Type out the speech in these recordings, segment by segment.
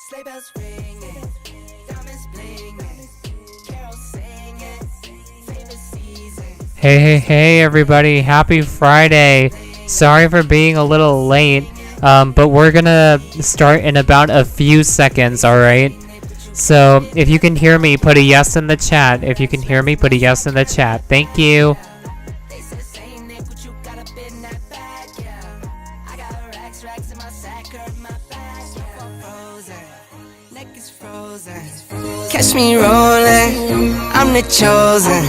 Sleigh bells ringing, diamonds blinging, carols singing, favorite season. Hey everybody, happy Friday. Sorry for being a little late, but we're gonna start in about a few seconds, alright? So, if you can hear me, put a yes in the chat. If you can hear me, put a yes in the chat. Thank you. They said, "Say, Nick, what you got up in that bag?" Yeah, I got racks in my sack, hurt my back. Yeah, frozen, neck is frozen. Catch me rolling, I'm the chosen.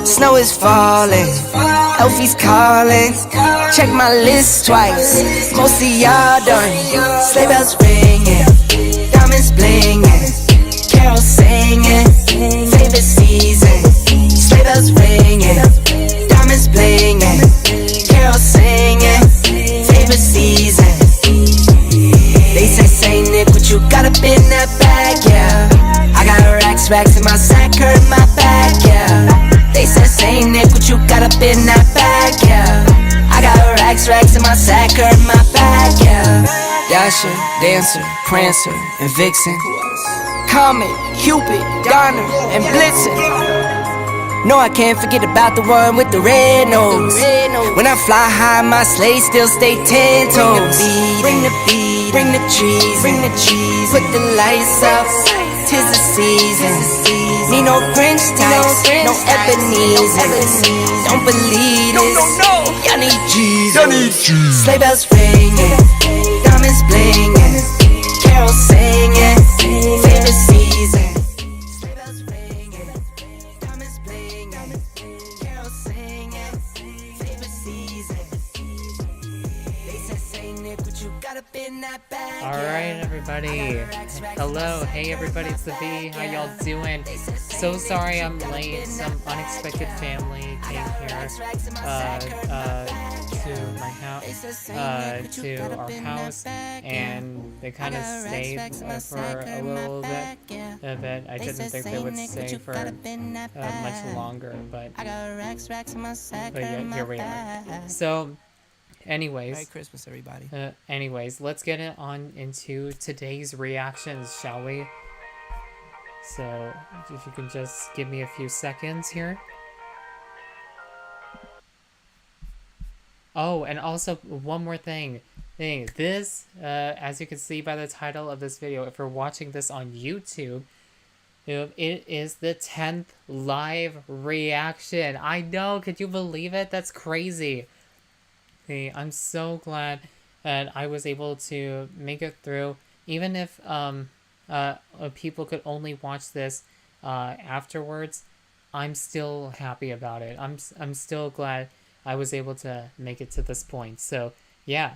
Snow is falling, Elfie's calling. Check my list twice, most of y'all done. Sleigh bells ringing, diamonds blinging, carols singing, favorite season. Sleigh bells ringing, diamonds blinging, carols singing, favorite season. They say, Nick, what you got up in that bag, yeah. I got racks in my sack, hurt my back, yeah. They say, Nick, what you got up in that bag, yeah. I got racks in my sack, hurt my back, yeah. Dasher, Dancer, Prancer, and Vixen, Comet, Cupid, Donner, and Blitzen. No, I can't forget about the one with the red nose. When I fly high, my sleigh still stay 10 toes. Bring the beat, bring the trees, put the lights up, 'tis the season. Need no Grinch types, no Ebenezer. Don't believe this, y'all need Jesus. Sleigh bells ringing, diamonds blinging, carols singing, favorite season. Sleigh bells ringing, diamonds blinging, carols singing, favorite season. They said, "Say, Nick, what you got up in that bag?" Alright everybody. Hello, hey everybody, it's the V. How y'all doing? So sorry I'm late. Some unexpected family came here to my house, to our house, and they kind of stayed for a little bit. I didn't think they would stay for much longer, but yeah, here we are. So, anyways, Merry Christmas, everybody. anyways, let's get it on into today's reactions, shall we? So, if you can just give me a few seconds here. Oh, and also one more thing. This, as you can see by the title of this video, if you're watching this on YouTube, it is the 10th live reaction. I know, could you believe it? That's crazy. I'm so glad that I was able to make it through, even if people could only watch this afterwards. I'm still happy about it. I'm still glad I was able to make it to this point. So yeah,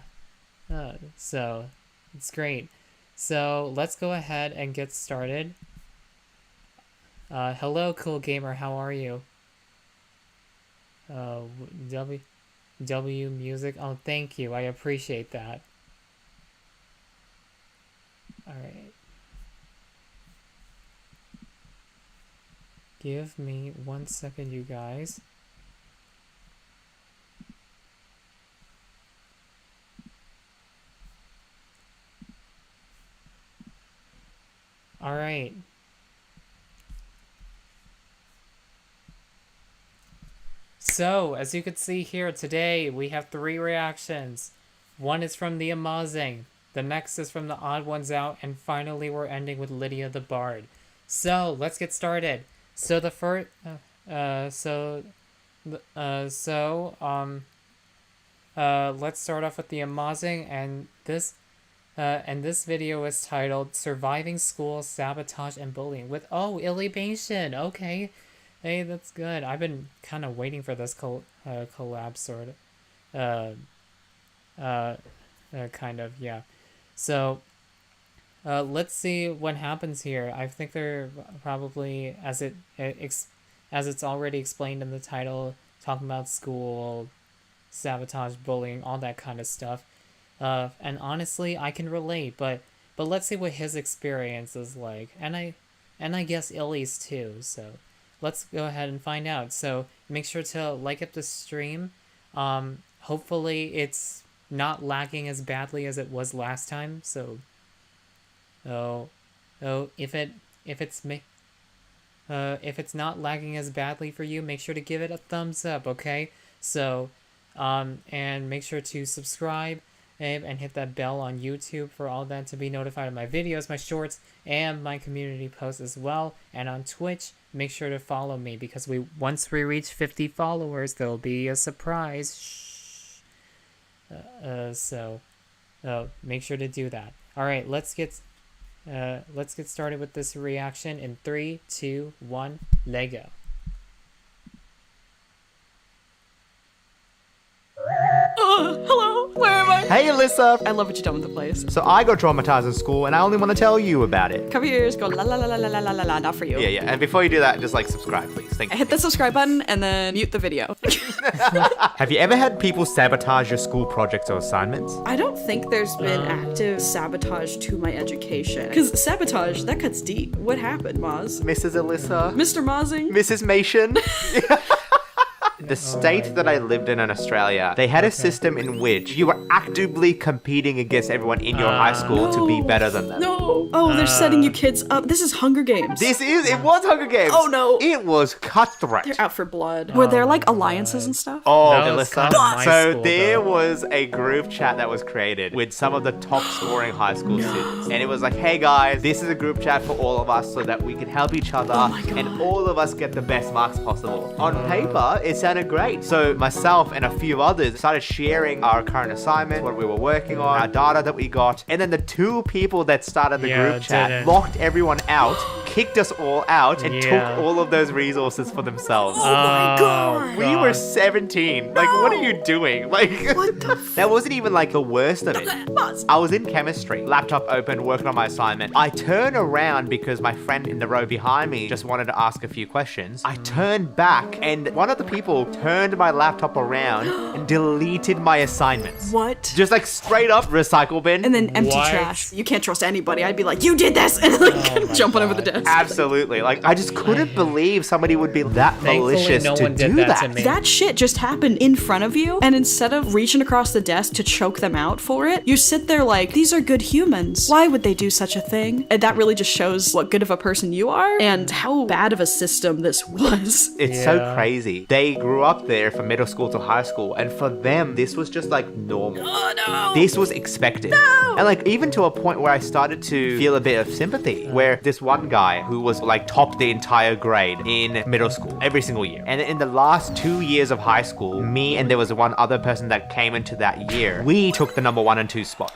so it's great. So let's go ahead and get started. Hello, cool gamer. How are you? W music. Oh, thank you. I appreciate that. All right. Give me 1 second, you guys. All right. So, as you can see here, today we have 3 reactions. One is from the Amazing, the next is from the Odd Ones Out, and finally we're ending with Lydia the Bard. So, let's get started. So the first, let's start off with the Amazing, and this video is titled "Surviving School Sabotage and Bullying" with Illybation. Okay. Hey, that's good. I've been kind of waiting for this collab, sort of. Kind of, yeah. So, let's see what happens here. I think they're probably, as it's already explained in the title, talking about school, sabotage, bullying, all that kind of stuff. And honestly, I can relate, but let's see what his experience is like. And I guess Illy's too, so let's go ahead and find out. So make sure to like up the stream. Hopefully it's not lagging as badly as it was last time. So if it's not lagging as badly for you, make sure to give it a thumbs up, okay? So, and make sure to subscribe and hit that bell on YouTube for all that to be notified of my videos, my shorts, and my community posts as well. And on Twitch, make sure to follow me, because once we reach 50 followers, there'll be a surprise. Shh. So make sure to do that. All right, let's get started with this reaction in 3, 2, 1, Lego. Hello, where am I? Hey, Alyssa! I love what you've done with the place. So I got traumatized in school, and I only want to tell you about it. Cover your ears, go la la la la la la la la, not for you. Yeah, and before you do that, just like subscribe, please. Thank you. Hit the subscribe button and then mute the video. Have you ever had people sabotage your school projects or assignments? I don't think there's been active sabotage to my education. Because sabotage, that cuts deep. What happened, Maz? Mrs. Alyssa? Mr. Mazing? Mrs. Mation? The state that I lived in Australia, they had a system in which you were actively competing against everyone in your high school to be better than them. No! Oh, they're setting you kids up. This is Hunger Games. It was Hunger Games. Oh, no. It was cutthroat. They're out for blood. Were there like alliances and stuff? Oh, That was Alyssa. kind of my So school, there though. was a group chat that was created with some of the top scoring high school students. And it was like, hey guys, this is a group chat for all of us so that we can help each other and all of us get the best marks possible. On paper, it sounded great. So myself and a few others started sharing our current assignments, what we were working on, our data that we got. And then the 2 people that started the group chat didn't. locked everyone out, kicked us all out, and took Yeah. all of those resources for themselves. Oh my god! We were 17. Like, what are you doing? Like, What the that wasn't even like the worst of it. Maz? I was in chemistry, laptop open, working on my assignment. I turn around because my friend in the row behind me just wanted to ask a few questions. I turned back and one of the people turned my laptop around and deleted my assignments. What? Just like straight up recycle bin. And then empty What? trash. You can't trust anybody. I'd be like, you did this! And like jumping over the desk. Absolutely. Like, I just couldn't believe somebody would be that Thankfully, malicious no to one did do that that. to me. That shit just happened in front of you, and instead of reaching across the desk to choke them out for it, you sit there like, these are good humans. Why would they do such a thing? And that really just shows what good of a person you are and how bad of a system this was. It's so Yeah. crazy. They grew up there from middle school to high school, and for them, this was just like normal. Oh no! This was expected. And like, even to a point where I started to feel a bit of sympathy, where this one guy who was like topped the entire grade in middle school every single year. And in the last 2 years of high school, me and there was one other person that came into that year, we took the number 1 and 2 spots.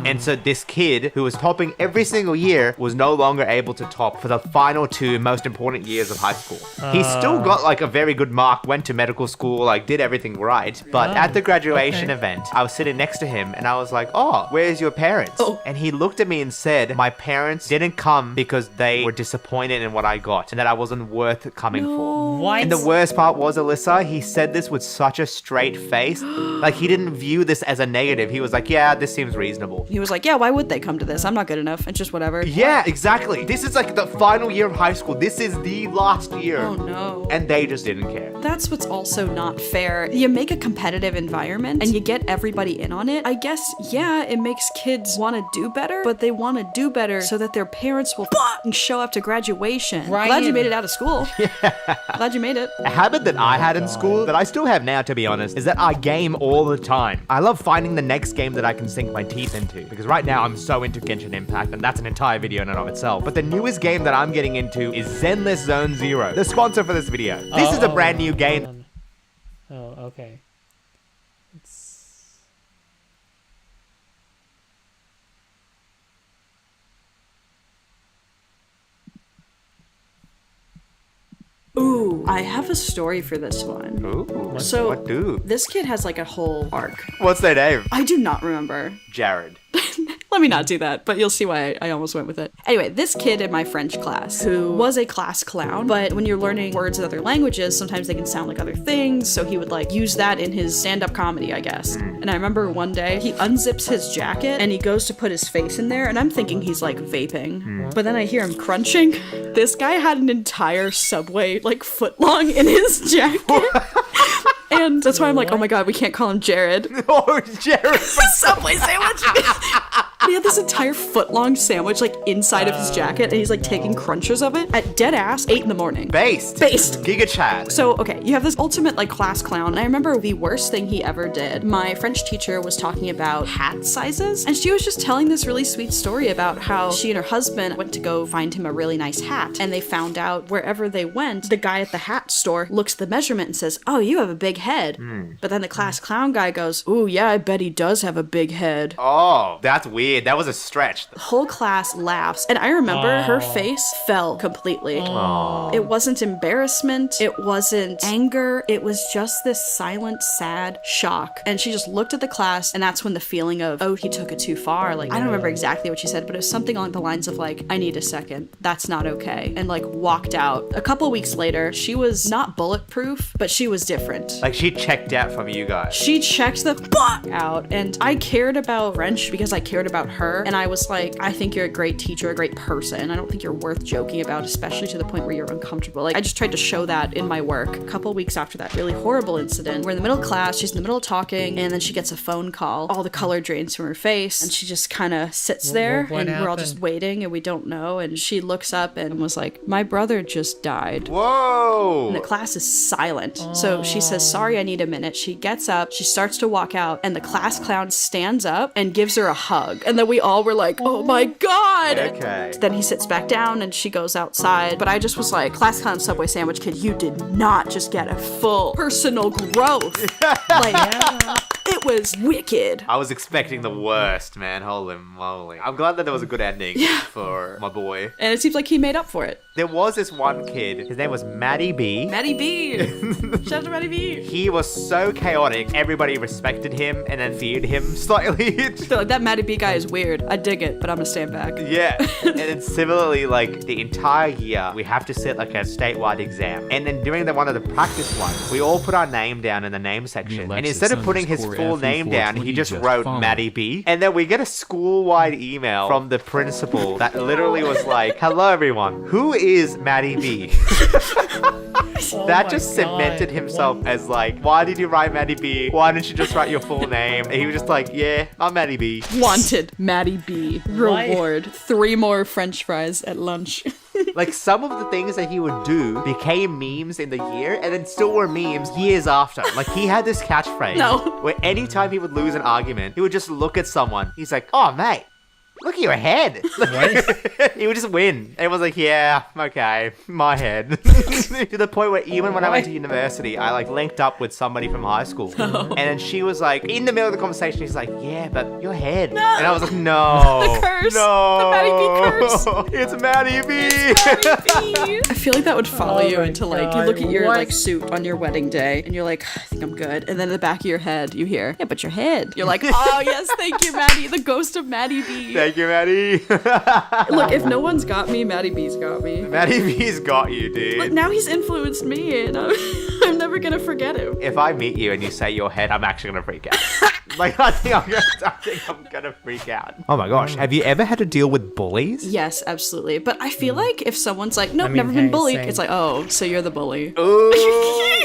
And so this kid who was topping every single year was no longer able to top for the final 2 most important years of high school. He still got like a very good mark, went to medical school, like did everything right. But at the graduation event, I was sitting next to him and I was like, oh, where's your parents? Oh. And he looked at me and said, my parents didn't come because they were disappointed in what I got and that I wasn't worth coming for. What? And the worst part was, Alyssa, he said this with such a straight face. Like, he didn't view this as a negative. He was like, yeah, this seems reasonable. He was like, yeah, why would they come to this? I'm not good enough. It's just whatever. Yeah, exactly. This is like the final year of high school. This is the last year. Oh no. And they just didn't care. That's what's also not fair. You make a competitive environment and you get everybody in on it. I guess, yeah, it makes kids want to do better, but they want to do better so that their parents will fucking show up to graduation. Right. Glad you made it out of school. Glad you made it. A habit that I had in school, that I still have now, to be honest, is that I game all the time. I love finding the next game that I can sink my teeth into, because right now I'm so into Genshin Impact, and that's an entire video in and of itself. But the newest game that I'm getting into is Zenless Zone Zero, the sponsor for this video. This is a brand new game. Oh, okay. It's... Ooh, I have a story for this one. Ooh, So- what do? This kid has like a whole arc. What's their name? I do not remember. Jared. Let me not do that, but you'll see why I almost went with it. Anyway, this kid in my French class who was a class clown, but when you're learning words in other languages, sometimes they can sound like other things, so he would like use that in his stand-up comedy, I guess. And I remember one day he unzips his jacket and he goes to put his face in there, and I'm thinking he's like vaping. But then I hear him crunching. This guy had an entire Subway like foot long in his jacket. And that's why I'm like, oh my god, we can't call him Jared. Oh, Jared. Subway sandwich. He had this entire foot-long sandwich like inside of his jacket, and he's like taking crunchers of it at dead ass 8 in the morning. Based. Giga Chad. So, okay, you have this ultimate like class clown. And I remember the worst thing he ever did. My French teacher was talking about hat sizes, and she was just telling this really sweet story about how she and her husband went to go find him a really nice hat, and they found out wherever they went, the guy at the hat store looks at the measurement and says, "Oh, you have a big head." But then the class clown guy goes, "Ooh, yeah, I bet he does have a big head." Oh, that's weird. That was a stretch. The whole class laughs, and I remember her face fell completely. It wasn't embarrassment, it wasn't anger, it was just this silent, sad shock. And she just looked at the class, and that's when the feeling of, oh, he took it too far. Like, I don't remember exactly what she said, but it was something along the lines of like, I need a second. That's not okay. And like walked out. A couple weeks later, she was not bulletproof, but she was different. Like, she checked out from you guys. She checked the fuck out, and I cared about French because I cared about her, and I was like, I think you're a great teacher, a great person. I don't think you're worth joking about, especially to the point where you're uncomfortable. Like, I just tried to show that in my work. A couple weeks after that really horrible incident, we're in the middle of class, she's in the middle of talking, and then she gets a phone call. All the color drains from her face, and she just kind of sits there, What and we're all happened? just waiting, and we don't know, and she looks up and was like, my brother just died. Whoa! And the class is silent. So she says, sorry, I need a minute. She gets up, she starts to walk out, and the class clown stands up and gives her a hug. And then we all were like, oh my God. Okay. Then he sits back down and she goes outside. But I just was like, class clown Subway sandwich kid, you did not just get a full personal growth. It was wicked. I was expecting the worst, man. Holy moly. I'm glad that there was a good ending for my boy. And it seems like he made up for it. There was this one kid, his name was Matty B. Matty B. Shout out to Matty B. He was so chaotic, everybody respected him and then feared him slightly. I feel like that Matty B guy is weird. I dig it, but I'm gonna stand back. Yeah. And then similarly, like the entire year, we have to sit like a statewide exam. And then during one of the practice ones, we all put our name down in the name section. And instead of putting his full name down, he just wrote Matty B. And then we get a school-wide email from the principal that literally was like, hello everyone, who is Matty B? That just cemented himself as like, why did you write Matty B? Why didn't you just write your full name? And he was just like, yeah, I'm Matty B. Wanted, Matty B. Reward, 3 more French fries at lunch. Like, some of the things that he would do became memes in the year and then still were memes years after. Like, he had this catchphrase where anytime he would lose an argument, he would just look at someone. He's like, oh, mate, look at your head. He would just win. It was like, yeah, okay, my head. To the point where even when I went to university, I like linked up with somebody from high school. And then she was like, in the middle of the conversation, she's like, yeah, but your head. No. And I was like, no. The curse. No. The Matty B curse. It's Matty B. I feel like that would follow you my into like, you God, look at your what? like suit on your wedding day and you're like, I think I'm good. And then in the back of your head, you hear, yeah, but your head. You're like, oh yes, thank you, Maddie, the ghost of Matty B. Thank you, Matty. Look, if no one's got me, Matty B's got me. Matty B's got you, dude. But now he's influenced me and I'm never gonna forget him. If I meet you and you say your head, I'm actually gonna freak out. Like, I think I'm gonna freak out. Oh my gosh, have you ever had to deal with bullies? Yes, absolutely. But I feel like if someone's like, nope, I mean, never been hey, bullied, same. it's like, oh, so you're the bully. Ooh,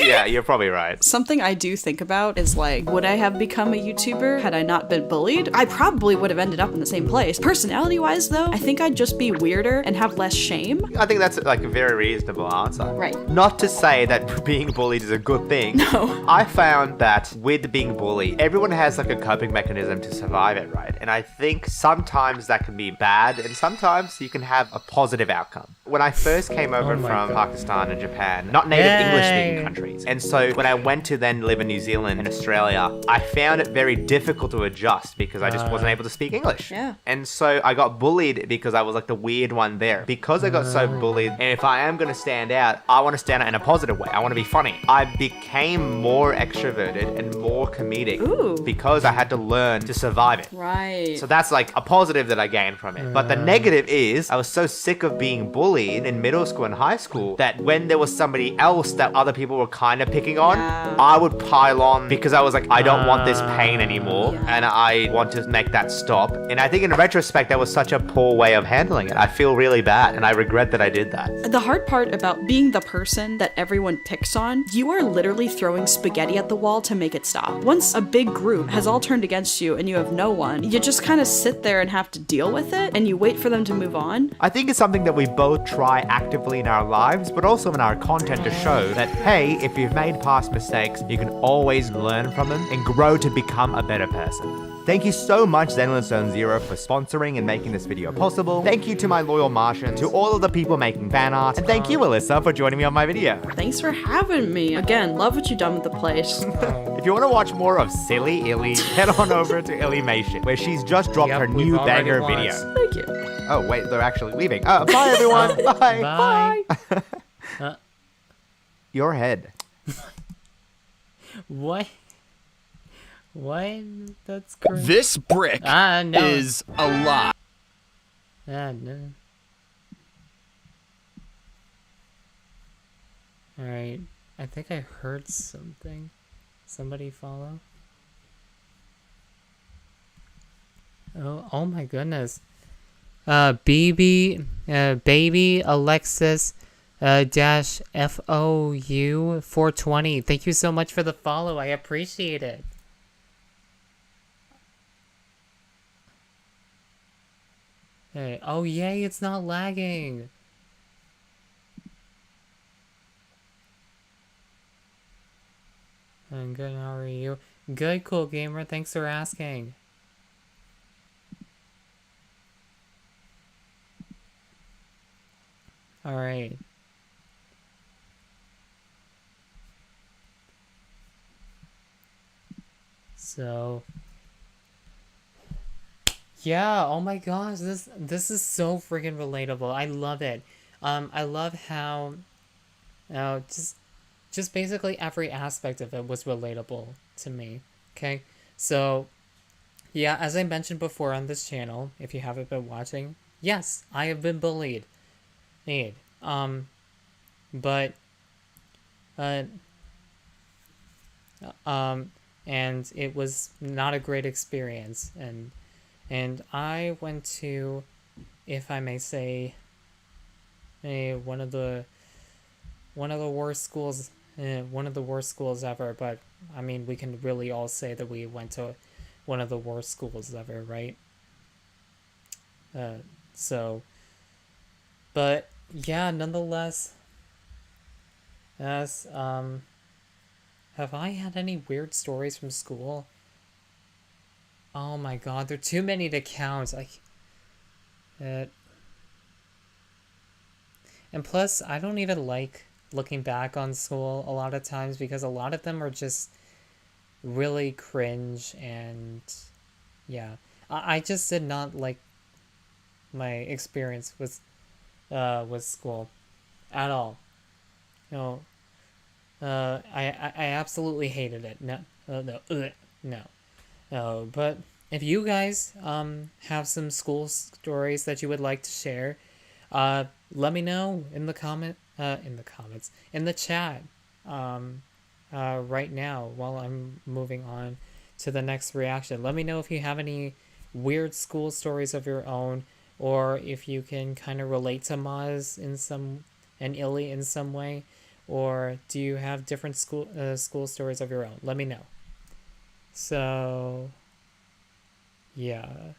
yeah, you're probably right. Something I do think about is like, would I have become a YouTuber had I not been bullied? I probably would have ended up in the same place. Personality-wise, though, I think I'd just be weirder and have less shame. I think that's like a very reasonable answer. Right. Not to say that being bullied is a good thing. No. I found that with being bullied, everyone has like a coping mechanism to survive it, right? And I think sometimes that can be bad and sometimes you can have a positive outcome. When I first came over from Pakistan and Japan, not native English-speaking countries, and so when I went to then live in New Zealand and Australia, I found it very difficult to adjust because I just wasn't able to speak English. Yeah. And so I got bullied because I was like the weird one there. Because I got so bullied, and if I am going to stand out, I want to stand out in a positive way. I want to be funny. I became more extroverted and more comedic because I had to learn to survive it. Right. So that's like a positive that I gained from it. But the negative is I was so sick of being bullied in middle school and high school that when there was somebody else that other people were kind of picking on, I would pile on because I was like, I don't want this pain anymore and I want to make that stop. And I think in retrospect, that was such a poor way of handling it. I feel really bad and I regret that I did that. The hard part about being the person that everyone picks on, you are literally throwing spaghetti at the wall to make it stop. Once a big group has all turned against you and you have no one, you just kind of sit there and have to deal with it and you wait for them to move on. I think it's something that we both try actively in our lives, but also in our content to show that, hey, if you've made past mistakes, you can always learn from them and grow to become a better person. Thank you so much, Zenless Zero, for sponsoring and making this video possible. Thank you to my loyal Martians, to all of the people making fan art, and thank you, Alyssa, for joining me on my video. Thanks for having me. Again, love what you've done with the place. If you want to watch more of Silly Illy, head on over to Illymation, where she's just dropped her new banger video. Thank you. Oh, wait, they're actually leaving. Bye, everyone. Bye. Bye. Your head. What? What? That's crazy. This brick No. is a lie. No. Alright. I think I heard something. Somebody follow? Oh my goodness. Baby Alexis dash FOU 420. Thank you so much for the follow. I appreciate it. Hey, oh yay, it's not lagging. I'm good, how are you? Good, cool gamer, thanks for asking. Alright. So yeah, oh my gosh, this is so freaking relatable. I love it. I love how just basically every aspect of it was relatable to me. Okay? So yeah, as I mentioned before on this channel, if you haven't been watching, yes, I have been bullied. But and it was not a great experience, and I went to, if I may say, one of the worst schools, ever. But I mean, we can really all say that we went to one of the worst schools ever, right? But yeah, nonetheless, have I had any weird stories from school? Oh my god, there are too many to count. And plus, I don't even like looking back on school a lot of times because a lot of them are just really cringe, and yeah, I just did not like my experience with school at all. No, I absolutely hated it. No. But if you guys have some school stories that you would like to share, let me know in the comments, in the chat, right now while I'm moving on to the next reaction. Let me know if you have any weird school stories of your own, or if you can kind of relate to Maz and Illy in some way, or do you have different school stories of your own? Let me know. So yeah.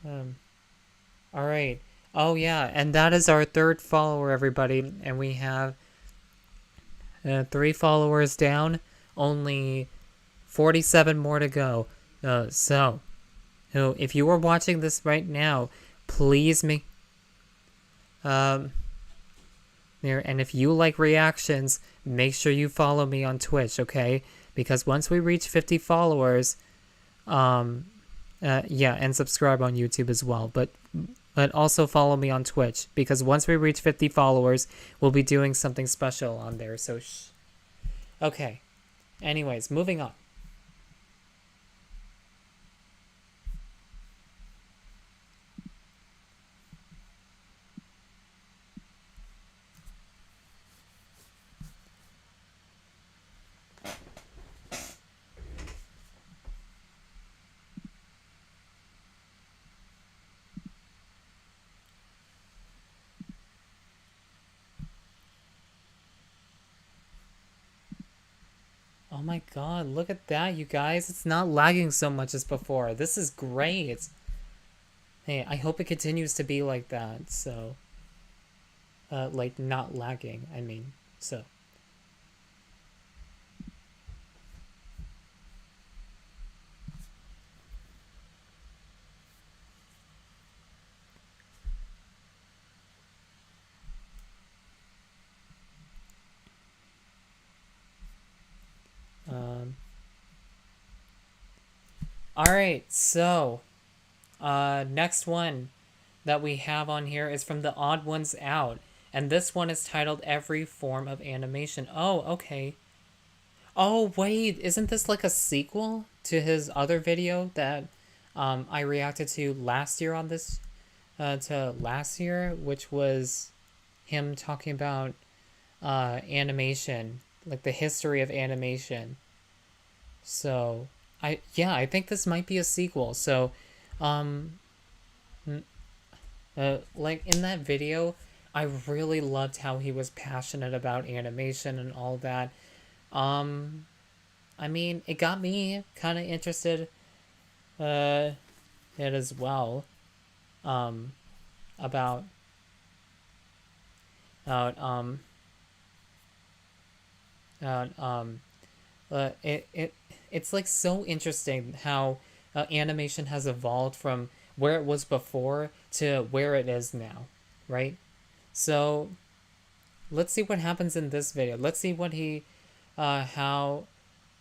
All right. Oh yeah, and that is our third follower, everybody, and we have 3 followers down, only 47 more to go. So if you are watching this right now, please make and if you like reactions, make sure you follow me on Twitch, okay? Because once we reach 50 followers, yeah, and subscribe on YouTube as well, but also follow me on Twitch, because once we reach 50 followers, we'll be doing something special on there, so shh. Okay, anyways, moving on. Oh my god, look at that, you guys. It's not lagging so much as before. This is great. Hey, I hope it continues to be like that, so... like, not lagging, I mean, so... Alright, so, next one that we have on here is from The Odd Ones Out, and this one is titled Every Form of Animation. Oh, okay. Oh, wait, isn't this like a sequel to his other video that I reacted to last year on this, which was him talking about animation, like the history of animation. So... I think this might be a sequel. So, like in that video, I really loved how he was passionate about animation and all that. I mean, it got me kind of interested, it as well, about it's like so interesting how animation has evolved from where it was before to where it is now, right? So let's see what happens in this video. Let's see what how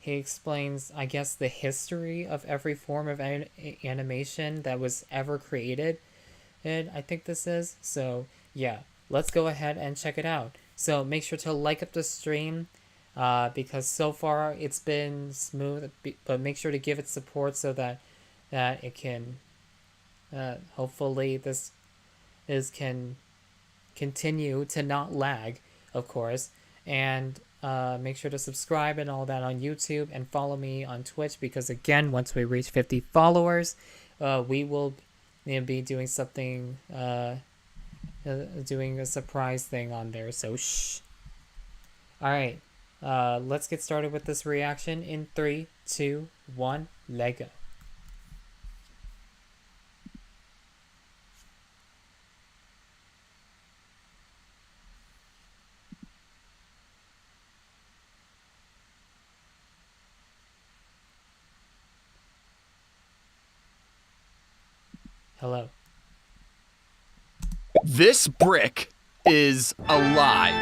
he explains, I guess, the history of every form of animation that was ever created. And I think this is. So yeah, let's go ahead and check it out. So make sure to like up the stream. Because so far it's been smooth, but make sure to give it support so that it can, hopefully this can continue to not lag, of course, and make sure to subscribe and all that on YouTube, and follow me on Twitch, because again, once we reach 50 followers, we will be doing something, doing a surprise thing on there, so shh. Alright. Let's get started with this reaction in 3, 2, 1, let go. Hello. This brick is alive.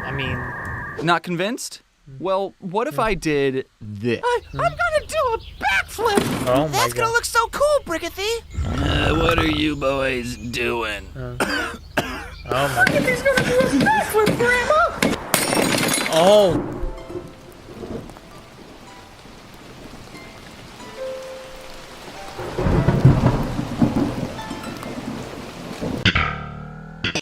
I mean... Not convinced? Well, what if I did this? I'm gonna do a backflip! Oh my That's gonna God. look so cool, Brickathy! What are you boys doing? Oh my God. He's gonna do a backflip, Grandma! Oh!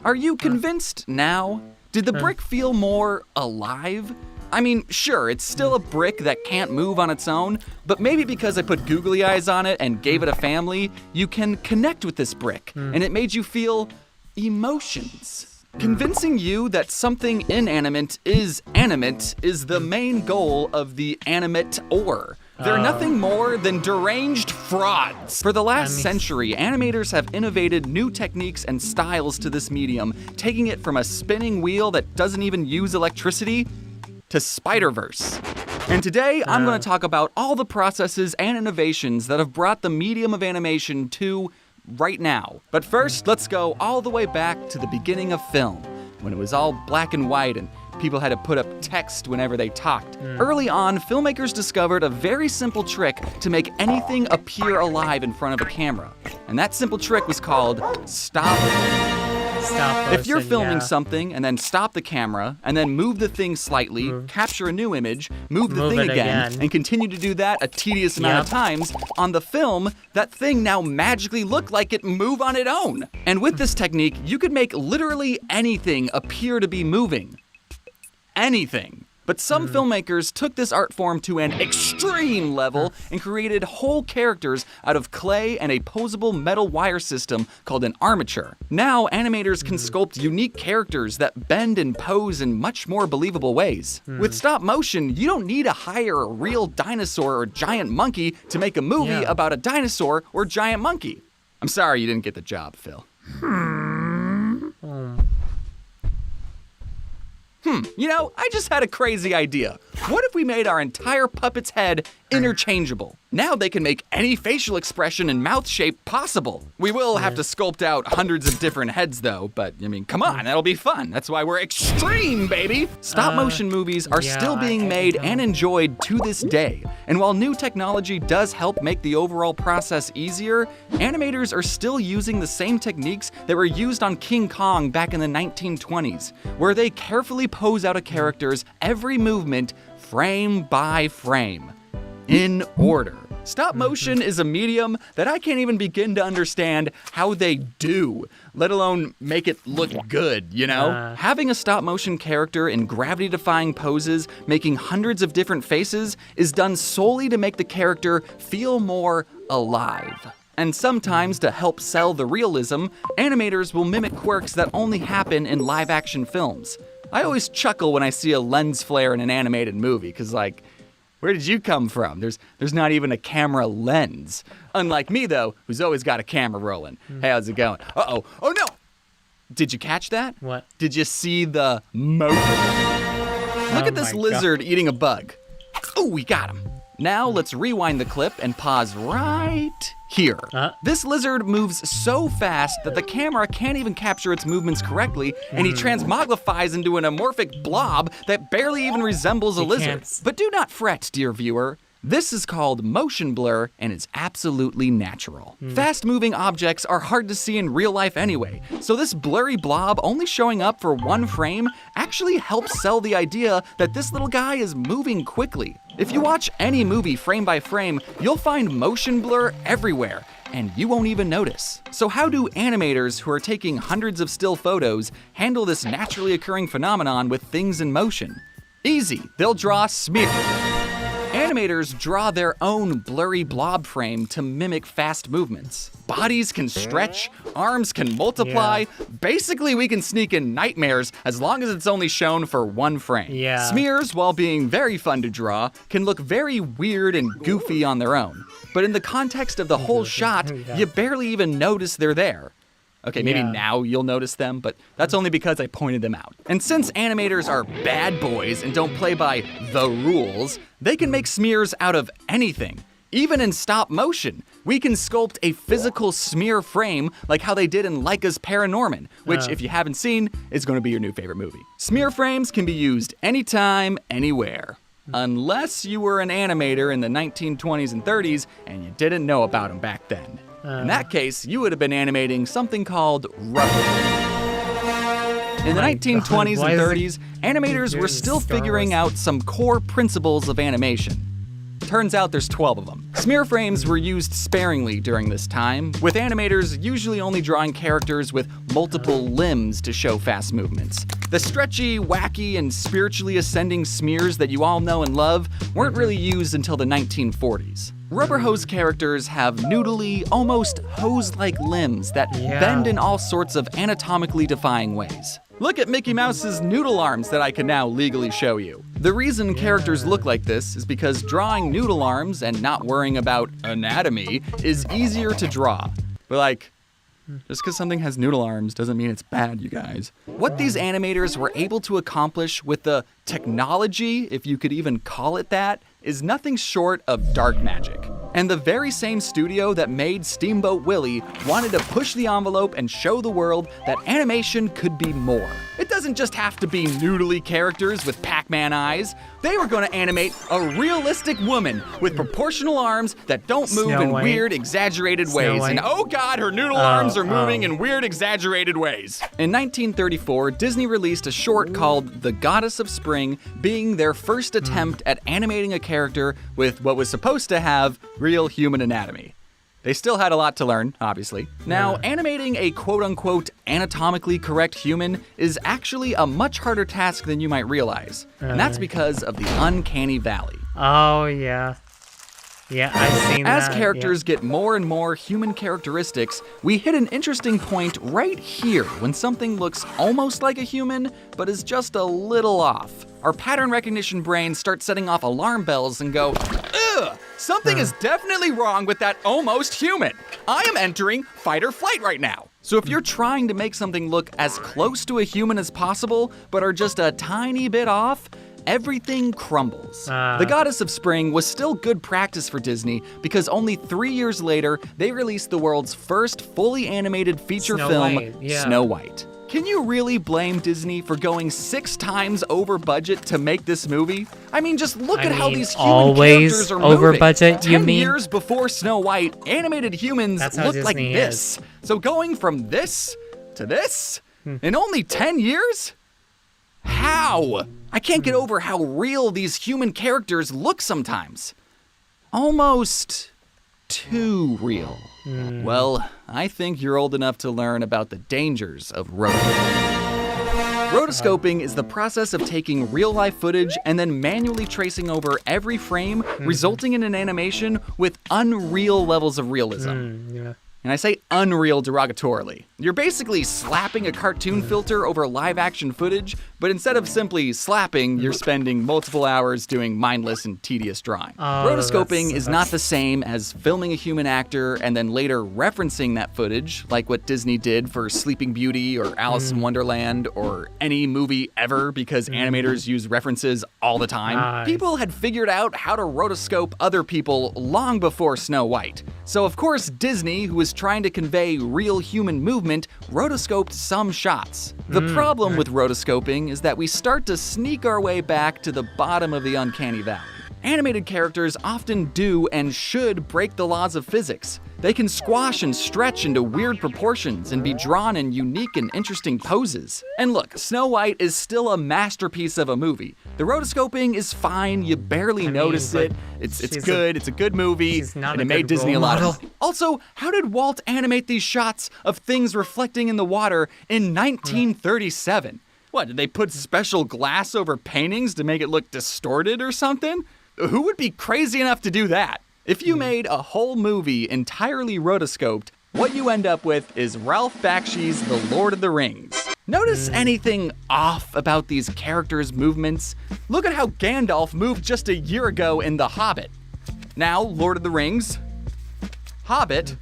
Are you convinced now? Did the brick feel more alive? I mean, sure, it's still a brick that can't move on its own, but maybe because I put googly eyes on it and gave it a family, you can connect with this brick, and it made you feel emotions. Convincing you that something inanimate is animate is the main goal of the animate-or. They're nothing more than deranged frauds. For the last century, animators have innovated new techniques and styles to this medium, taking it from a spinning wheel that doesn't even use electricity to Spider-Verse. And today, I'm going to talk about all the processes and innovations that have brought the medium of animation to right now. But first, let's go all the way back to the beginning of film, when it was all black and white and people had to put up text whenever they talked. Early on, filmmakers discovered a very simple trick to make anything appear alive in front of a camera. And that simple trick was called stop Stop If you're motion, filming yeah. something and then stop the camera and then move the thing slightly, capture a new image, move the thing it again, again. and continue to do that a tedious amount of Yep. times, on the film, that thing now magically looked like it move on its own. And with this technique, you could make literally anything appear to be moving. Anything. But some filmmakers took this art form to an extreme level and created whole characters out of clay and a posable metal wire system called an armature. Now, animators can sculpt unique characters that bend and pose in much more believable ways. With stop motion, you don't need to hire a real dinosaur or giant monkey to make a movie about a dinosaur or giant monkey. I'm sorry you didn't get the job, Phil. You know, I just had a crazy idea. What if we made our entire puppet's head interchangeable? Now they can make any facial expression and mouth shape possible. We will have to sculpt out hundreds of different heads though, but I mean, come on, that'll be fun. That's why we're extreme, baby! Stop motion movies are still being made and enjoyed to this day. And while new technology does help make the overall process easier, animators are still using the same techniques that were used on King Kong back in the 1920s, where they carefully pose out a character's every movement frame by frame, in order. Stop motion is a medium that I can't even begin to understand how they do, let alone make it look good, you know? Having a stop motion character in gravity-defying poses, making hundreds of different faces, is done solely to make the character feel more alive. And sometimes, to help sell the realism, animators will mimic quirks that only happen in live-action films. I always chuckle when I see a lens flare in an animated movie, because like, where did you come from? There's not even a camera lens. Unlike me though, who's always got a camera rolling. Hey, how's it going? Uh-oh, oh no! Did you catch that? What? Did you see the motion? Look at this lizard eating a bug. Oh, we got him. Now let's rewind the clip and pause right here. This lizard moves so fast that the camera can't even capture its movements correctly, and he transmogrifies into an amorphic blob that barely even resembles a lizard. But do not fret, dear viewer. This is called motion blur, and it's absolutely natural. Fast-moving objects are hard to see in real life anyway, so this blurry blob only showing up for one frame actually helps sell the idea that this little guy is moving quickly. If you watch any movie frame by frame, you'll find motion blur everywhere, and you won't even notice. So how do animators who are taking hundreds of still photos handle this naturally occurring phenomenon with things in motion? Easy, they'll draw smear. Animators draw their own blurry blob frame to mimic fast movements. Bodies can stretch, arms can multiply. Basically, we can sneak in nightmares as long as it's only shown for one frame. Smears, while being very fun to draw, can look very weird and goofy on their own. But in the context of the whole shot, you barely even notice they're there. Okay, maybe now you'll notice them, but that's only because I pointed them out. And since animators are bad boys and don't play by the rules, they can make smears out of anything. Even in stop motion, we can sculpt a physical smear frame like how they did in Leica's Paranorman, which if you haven't seen, is going to be your new favorite movie. Smear frames can be used anytime, anywhere. Unless you were an animator in the 1920s and 30s and you didn't know about them back then. In that case, you would have been animating something called rubber. In the 1920s and 30s, animators were still figuring out some core principles of animation. Turns out there's 12 of them. Smear frames were used sparingly during this time, with animators usually only drawing characters with multiple limbs to show fast movements. The stretchy, wacky, and spiritually ascending smears that you all know and love weren't really used until the 1940s. Rubber hose characters have noodly, almost hose-like limbs that bend in all sorts of anatomically defying ways. Look at Mickey Mouse's noodle arms that I can now legally show you. The reason characters look like this is because drawing noodle arms and not worrying about anatomy is easier to draw. But like, just because something has noodle arms doesn't mean it's bad, you guys. What these animators were able to accomplish with the technology, if you could even call it that, is nothing short of dark magic. And the very same studio that made Steamboat Willie wanted to push the envelope and show the world that animation could be more. It doesn't just have to be noodly characters with Pac-Man eyes. They were going to animate a realistic woman with proportional arms that don't move in weird, exaggerated ways. And oh god, her noodle arms are moving in weird, exaggerated ways. In 1934, Disney released a short called The Goddess of Spring, being their first attempt at animating a character with what was supposed to have real human anatomy. They still had a lot to learn, obviously. Now, animating a quote-unquote anatomically correct human is actually a much harder task than you might realize. And that's because of the uncanny valley. Oh, yeah. Yeah, I've seen that. As characters get more and more human characteristics, we hit an interesting point right here when something looks almost like a human, but is just a little off. Our pattern recognition brains start setting off alarm bells and go, ugh, something is definitely wrong with that almost human. I am entering fight or flight right now. So if you're trying to make something look as close to a human as possible, but are just a tiny bit off, everything crumbles. The Goddess of Spring was still good practice for Disney because only 3 years later, they released the world's first fully animated feature film, Snow White. Can you really blame Disney for going 6 times over budget to make this movie? I mean, just look at how these human characters are over moving. budget, 10 you mean? years before Snow White, animated humans looked like this. So going from this to this in only 10 years? How? I can't get over how real these human characters look sometimes. Almost too real. Well, I think you're old enough to learn about the dangers of rotoscoping. Rotoscoping is the process of taking real-life footage and then manually tracing over every frame, resulting in an animation with unreal levels of realism. And I say unreal derogatorily. You're basically slapping a cartoon filter over live action footage, but instead of simply slapping, you're spending multiple hours doing mindless and tedious drawing. Rotoscoping is not the same as filming a human actor and then later referencing that footage, like what Disney did for Sleeping Beauty or Alice in Wonderland or any movie ever because animators use references all the time. People had figured out how to rotoscope other people long before Snow White. So of course Disney, who was trying to convey real human movement, rotoscoped some shots. The problem with rotoscoping is that we start to sneak our way back to the bottom of the uncanny valley. Animated characters often do and should break the laws of physics. They can squash and stretch into weird proportions and be drawn in unique and interesting poses. And look, Snow White is still a masterpiece of a movie. The rotoscoping is fine, you barely notice it. It's good, it's a good movie, and it made Disney a lot of money. Also, how did Walt animate these shots of things reflecting in the water in 1937? What, did they put special glass over paintings to make it look distorted or something? Who would be crazy enough to do that? If you made a whole movie entirely rotoscoped, what you end up with is Ralph Bakshi's The Lord of the Rings. Notice anything off about these characters' movements? Look at how Gandalf moved just a year ago in The Hobbit. Now, Lord of the Rings, Hobbit,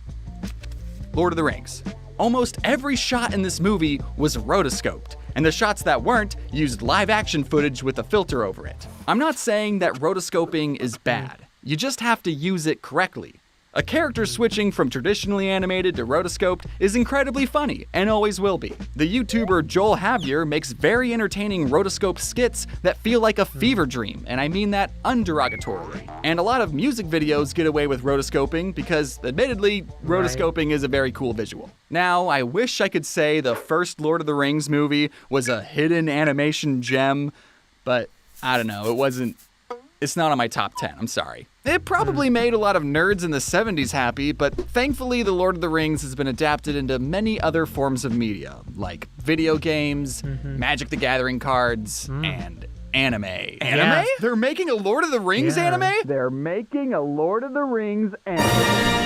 Lord of the Rings. Almost every shot in this movie was rotoscoped, and the shots that weren't used live action footage with a filter over it. I'm not saying that rotoscoping is bad. You just have to use it correctly. A character switching from traditionally animated to rotoscoped is incredibly funny, and always will be. The YouTuber Joel Javier makes very entertaining rotoscope skits that feel like a fever dream, and I mean that underogatorily. And a lot of music videos get away with rotoscoping because, admittedly, rotoscoping is a very cool visual. Now, I wish I could say the first Lord of the Rings movie was a hidden animation gem, but I don't know, it's not on my top 10, I'm sorry. It probably made a lot of nerds in the 70s happy, but thankfully The Lord of the Rings has been adapted into many other forms of media, like video games, Magic the Gathering cards, and anime. Anime? Yeah. They're making a Lord of the Rings anime? They're making a Lord of the Rings anime.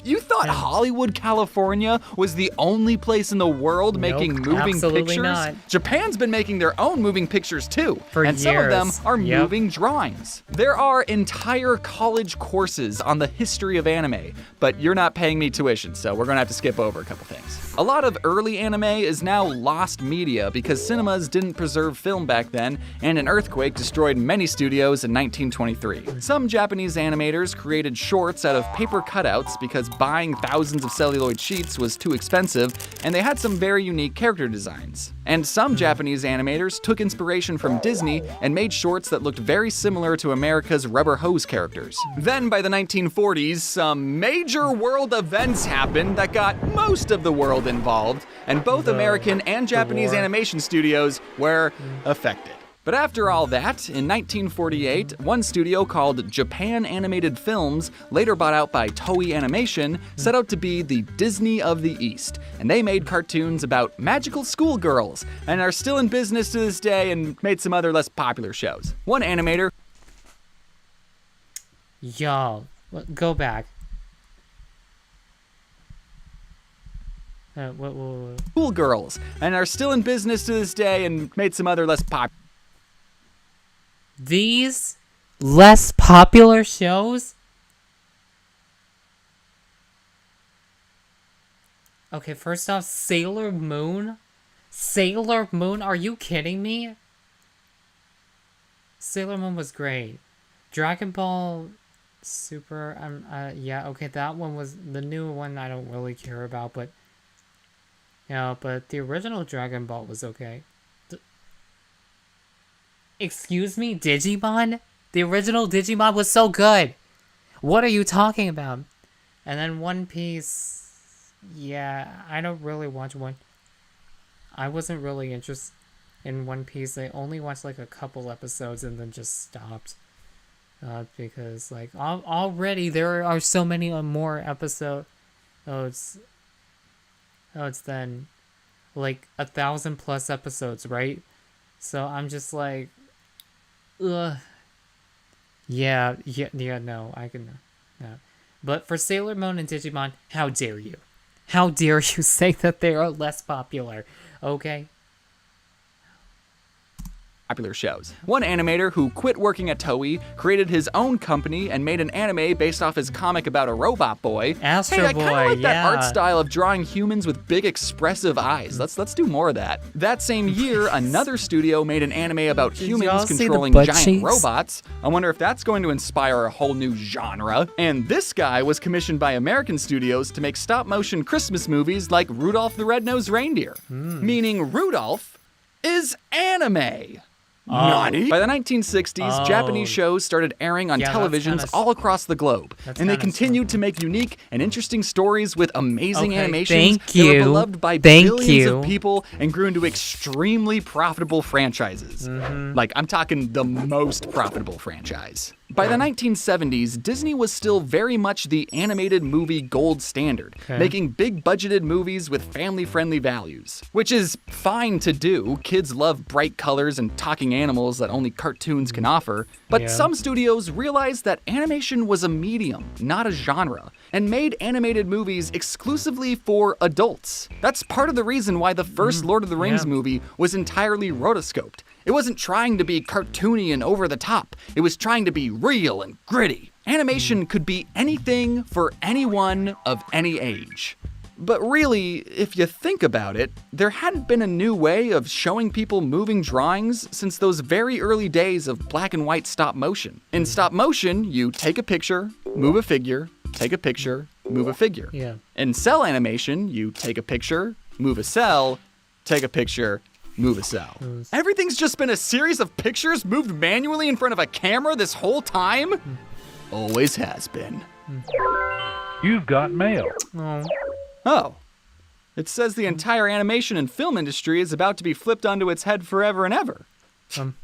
You thought Hollywood, California was the only place in the world making moving pictures? Not. Japan's been making their own moving pictures too, and some of them are moving drawings. There are entire college courses on the history of anime, but you're not paying me tuition, so we're gonna have to skip over a couple things. A lot of early anime is now lost media because cinemas didn't preserve film back then, and an earthquake destroyed many studios in 1923. Some Japanese animators created shorts out of paper cutouts because buying thousands of celluloid sheets was too expensive, and they had some very unique character designs. And some Japanese animators took inspiration from Disney and made shorts that looked very similar to America's rubber hose characters. Then by the 1940s, some major world events happened that got most of the world involved, and both American and Japanese animation studios were affected. But after all that, in 1948, one studio called Japan Animated Films, later bought out by Toei Animation, set out to be the Disney of the East, and they made cartoons about magical schoolgirls, and are still in business to this day and made some other less popular shows. One animator... Y'all, go back. What? Schoolgirls, and are still in business to this day and made some other less popular... These less popular shows? Okay, first off, Sailor Moon? Sailor Moon? Are you kidding me? Sailor Moon was great. Dragon Ball Super, yeah, okay, that one was the new one I don't really care about, but yeah, but the original Dragon Ball was okay. Excuse me, Digimon? The original Digimon was so good. What are you talking about? And then One Piece, yeah, I don't really watch one. I wasn't really interested in One Piece. I only watched like a couple episodes and then just stopped. Because like already there are so many more episodes than like 1,000+ episodes, right? So I'm just like, ugh. Yeah, no, I can, no. But for Sailor Moon and Digimon, how dare you? How dare you say that they are less popular, okay? Popular shows. One animator who quit working at Toei, created his own company, and made an anime based off his comic about a robot boy. Astro Hey, I Boy, kinda like that art yeah. style of drawing humans with big expressive eyes. Let's do more of that. That same year, another studio made an anime about y'all humans see the controlling butt giant cheeks? robots. I wonder if that's going to inspire a whole new genre. And this guy was commissioned by American studios to make stop-motion Christmas movies like Rudolph the Red-Nosed Reindeer. Meaning Rudolph is anime. Nani? By the 1960s, Japanese shows started airing on Yeah, that's televisions kinda all across the globe, that's and they kinda continued to make unique and interesting stories with amazing Okay, animations thank that were you. beloved by Thank billions you. of people and grew into extremely profitable franchises. Like, I'm talking the most profitable franchise. By the 1970s, Disney was still very much the animated movie gold standard, making big-budgeted movies with family-friendly values. Which is fine to do. Kids love bright colors and talking animals that only cartoons can offer. But Yeah. some studios realized that animation was a medium, not a genre, and made animated movies exclusively for adults. That's part of the reason why the first Lord of the Rings yeah. movie was entirely rotoscoped. It wasn't trying to be cartoony and over the top. It was trying to be real and gritty. Animation could be anything for anyone of any age. But really, if you think about it, there hadn't been a new way of showing people moving drawings since those very early days of black and white stop motion. In stop motion, you take a picture, move a figure, take a picture, move a figure. Yeah. In cell animation, you take a picture, move a cell, take a picture, move a cell. Everything's just been a series of pictures moved manually in front of a camera this whole time? Always has been. You've got mail. Oh. Oh. It says the entire animation and film industry is about to be flipped onto its head forever and ever.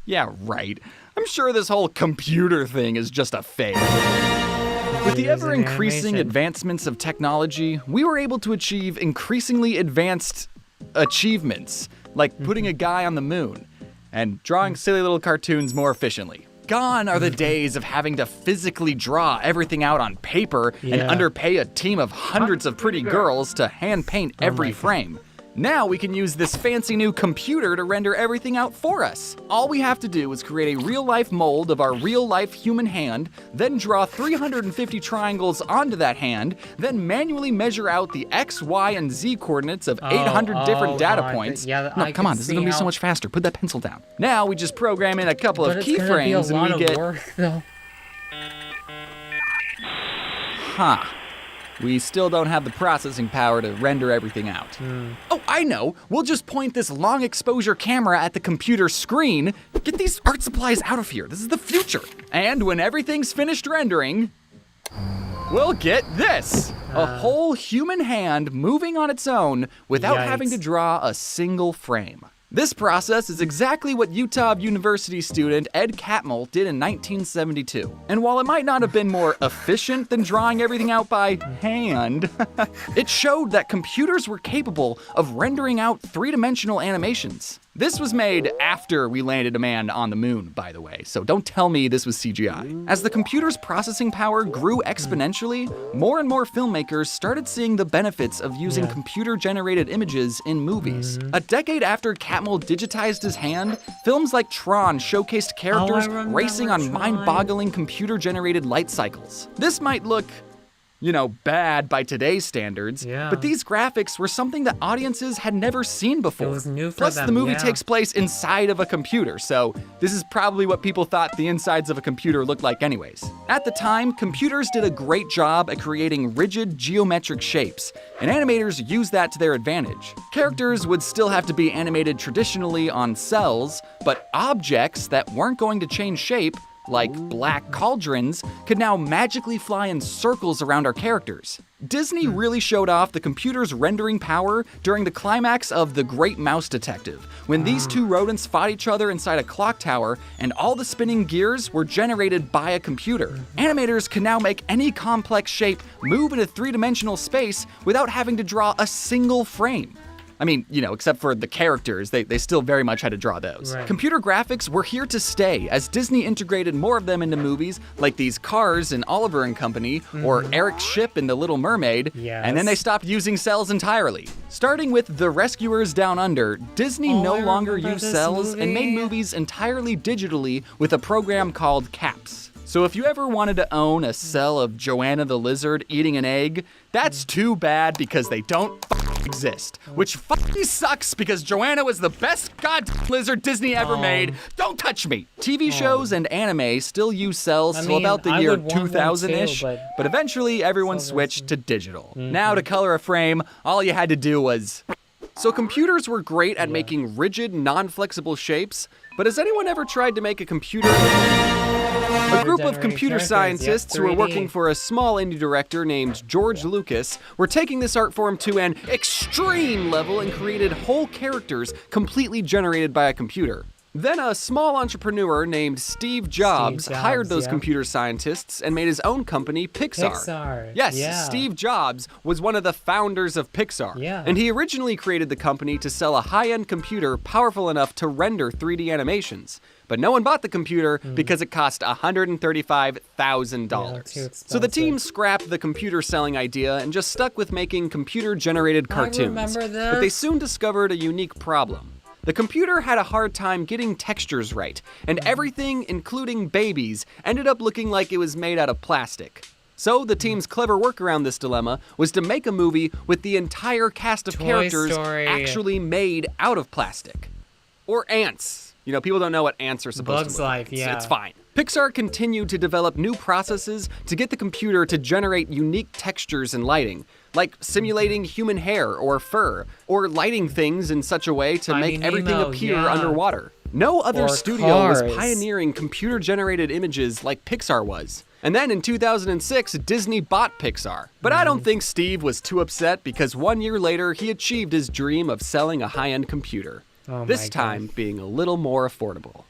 Yeah, right. I'm sure this whole computer thing is just a fake. With the It is an ever-increasing animation. advancements of technology, we were able to achieve increasingly advanced achievements, like putting a guy on the moon and drawing silly little cartoons more efficiently. Gone are the days of having to physically draw everything out on paper and Yeah. underpay a team of hundreds of pretty girls to hand paint every my God. frame. Now we can use this fancy new computer to render everything out for us. All we have to do is create a real-life mold of our real-life human hand, then draw 350 triangles onto that hand, then manually measure out the X, Y, and Z coordinates of 800 different data God, points. yeah, No, I come can on, this is see gonna be so how- much faster. Put that pencil down. Now we just program in a couple But of it's gonna be a keyframes and lot we of get... work, though. Huh. We still don't have the processing power to render everything out. Oh, I know. We'll just point this long exposure camera at the computer screen. Get these art supplies out of here. This is the future. And when everything's finished rendering, we'll get this. A whole human hand moving on its own without Yikes. having to draw a single frame. This process is exactly what Utah University student Ed Catmull did in 1972. And while it might not have been more efficient than drawing everything out by hand, it showed that computers were capable of rendering out three-dimensional animations. This was made after we landed a man on the moon, by the way, so don't tell me this was CGI. As the computer's processing power grew exponentially, more and more filmmakers started seeing the benefits of using computer-generated images in movies. A decade after Catmull digitized his hand, films like Tron showcased characters racing on mind-boggling computer-generated light cycles. This might look, bad by today's standards, but these graphics were something that audiences had never seen before. It was new for Plus, them, the movie takes place inside of a computer, so this is probably what people thought the insides of a computer looked like anyways. At the time, computers did a great job at creating rigid geometric shapes, and animators used that to their advantage. Characters would still have to be animated traditionally on cells, but objects that weren't going to change shape, like black cauldrons, could now magically fly in circles around our characters. Disney really showed off the computer's rendering power during the climax of The Great Mouse Detective, when these two rodents fought each other inside a clock tower and all the spinning gears were generated by a computer. Animators can now make any complex shape move in a three-dimensional space without having to draw a single frame. I mean, except for the characters, they still very much had to draw those. Right. Computer graphics were here to stay as Disney integrated more of them into movies like these cars in Oliver and Company or Eric's ship in The Little Mermaid, and then they stopped using cells entirely. Starting with The Rescuers Down Under, Disney no longer used cells and made movies entirely digitally with a program called CAPS. So if you ever wanted to own a cell of Joanna the Lizard eating an egg, that's too bad because they don't exist. Which fucking sucks because Joanna was the best goddamn lizard Disney ever made. Don't touch me! TV shows and anime still use cells till about the year 2000-ish, but eventually everyone switched to digital. Now to color a frame, all you had to do was... So computers were great at making rigid, non-flexible shapes, but has anyone ever tried to make a computer? A group of computer scientists who were working for a small indie director named George Lucas were taking this art form to an extreme level and created whole characters completely generated by a computer. Then a small entrepreneur named Steve Jobs hired those computer scientists and made his own company, Pixar. Yes, Steve Jobs was one of the founders of Pixar. And he originally created the company to sell a high-end computer powerful enough to render 3D animations. But no one bought the computer because it cost $135,000. So the team scrapped the computer selling idea and just stuck with making computer-generated cartoons. I remember this. But they soon discovered a unique problem. The computer had a hard time getting textures right, and everything, including babies, ended up looking like it was made out of plastic. So the team's clever work around this dilemma was to make a movie with the entire cast of characters actually made out of plastic. Or ants. People don't know what ants are supposed to look like. Bugs Life, It's fine. Pixar continued to develop new processes to get the computer to generate unique textures and lighting, like simulating human hair or fur, or lighting things in such a way to make everything appear underwater. No other studio was pioneering computer-generated images like Pixar was. And then in 2006, Disney bought Pixar. But I don't think Steve was too upset because 1 year later, he achieved his dream of selling a high-end computer. This time being a little more affordable.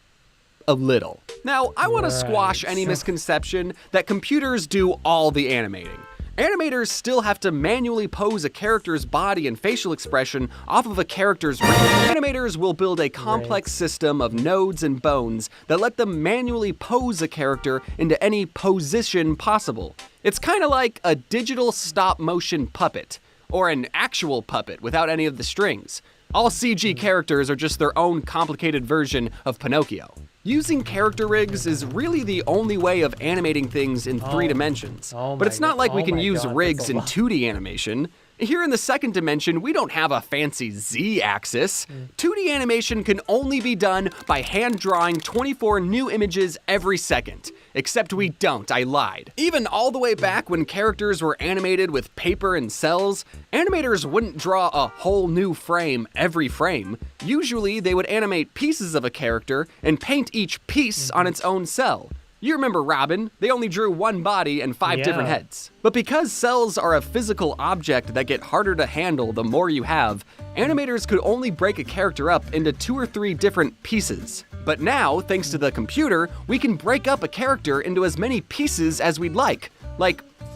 A little. Now, I want to squash any misconception that computers do all the animating. Animators still have to manually pose a character's body and facial expression off of a character's brain. Animators will build a complex system of nodes and bones that let them manually pose a character into any position possible. It's kind of like a digital stop-motion puppet, or an actual puppet without any of the strings. All CG characters are just their own complicated version of Pinocchio. Using character rigs is really the only way of animating things in 3 dimensions. But it's not like we can use rigs in 2D animation. Here in the second dimension, we don't have a fancy Z-axis. 2D animation can only be done by hand-drawing 24 new images every second. Except we don't, I lied. Even all the way back when characters were animated with paper and cells, animators wouldn't draw a whole new frame every frame. Usually, they would animate pieces of a character and paint each piece on its own cell. You remember Robin, they only drew one body and 5 different heads. But because cells are a physical object that get harder to handle the more you have, animators could only break a character up into 2 or 3 different pieces. But now, thanks to the computer, we can break up a character into as many pieces as we'd like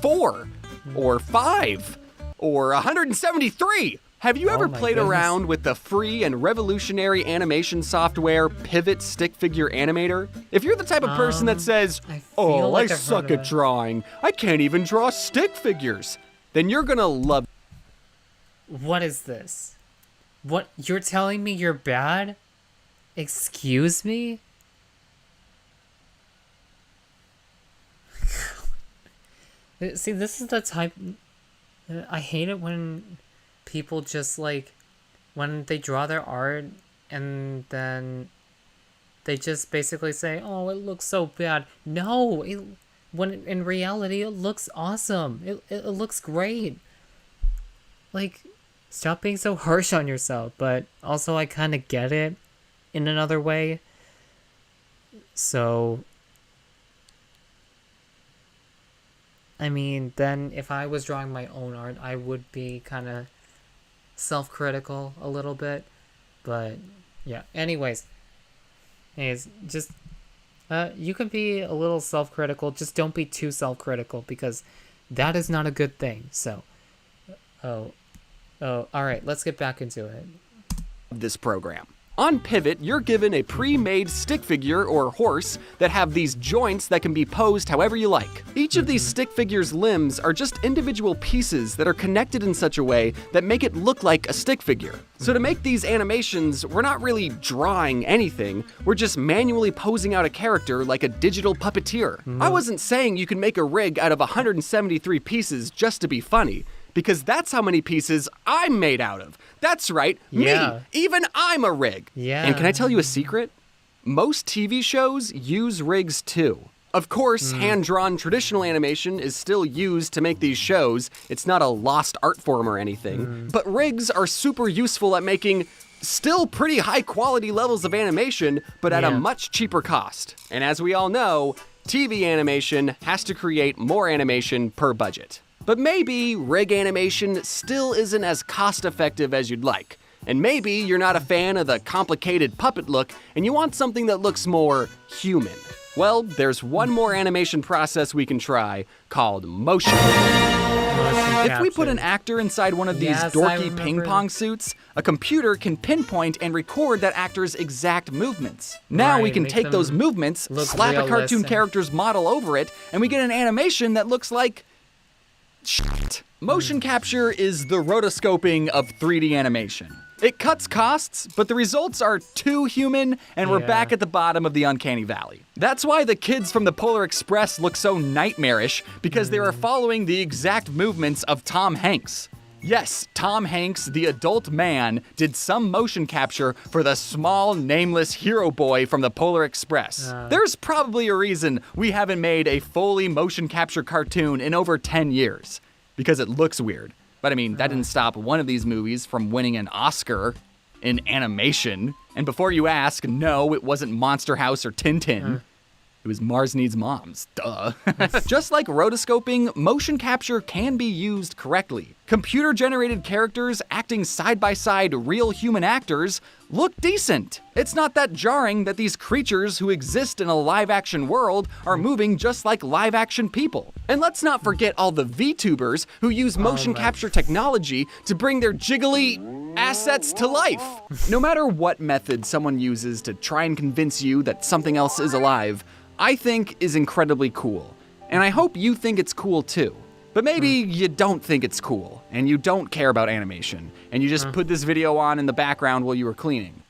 4, or 5, or 173. Have you ever played around with the free and revolutionary animation software Pivot Stick Figure Animator? If you're the type of person that says, "Oh, I suck at drawing. I can't even draw stick figures," then you're gonna love. What is this? What, you're telling me you're bad? Excuse me? See, this is the type... I hate it when people just, like, when they draw their art and then they just basically say, "Oh, it looks so bad." No, when in reality, it looks awesome. It looks great. Like, stop being so harsh on yourself, but also I kind of get it in another way. So, I mean, then if I was drawing my own art, I would be kind of self-critical a little bit. But yeah, anyways, just you can be a little self-critical, just don't be too self-critical, because that is not a good thing. So all right, let's get back into it. This program. On Pivot, you're given a pre-made stick figure or horse that have these joints that can be posed however you like. Each of these stick figures' limbs are just individual pieces that are connected in such a way that make it look like a stick figure. So to make these animations, we're not really drawing anything, we're just manually posing out a character like a digital puppeteer. I wasn't saying you can make a rig out of 173 pieces just to be funny, because that's how many pieces I'm made out of. That's right, me. Even I'm a rig. Yeah. And can I tell you a secret? Most TV shows use rigs too. Of course, hand-drawn traditional animation is still used to make these shows. It's not a lost art form or anything. But rigs are super useful at making still pretty high-quality levels of animation, but at a much cheaper cost. And as we all know, TV animation has to create more animation per budget. But maybe rig animation still isn't as cost-effective as you'd like. And maybe you're not a fan of the complicated puppet look and you want something that looks more human. Well, there's one more animation process we can try called motion. If we put an actor inside one of these dorky ping pong suits, a computer can pinpoint and record that actor's exact movements. Now we can take those movements, slap a cartoon character's model over it, and we get an animation that looks like shit. Motion capture is the rotoscoping of 3D animation. It cuts costs, but the results are too human, and we're back at the bottom of the uncanny valley. That's why the kids from the Polar Express look so nightmarish, because they are following the exact movements of Tom Hanks. Yes, Tom Hanks, the adult man, did some motion capture for the small, nameless hero boy from the Polar Express. There's probably a reason we haven't made a fully motion capture cartoon in over 10 years. Because it looks weird. But I mean, that didn't stop one of these movies from winning an Oscar in animation. And before you ask, no, it wasn't Monster House or Tintin. It was Mars Needs Moms, duh. Just like rotoscoping, motion capture can be used correctly. Computer-generated characters acting side-by-side real human actors look decent. It's not that jarring that these creatures who exist in a live-action world are moving just like live-action people. And let's not forget all the VTubers who use motion capture technology to bring their jiggly assets to life. No matter what method someone uses to try and convince you that something else is alive, I think is incredibly cool. And I hope you think it's cool too. But maybe you don't think it's cool, and you don't care about animation, and you just put this video on in the background while you were cleaning.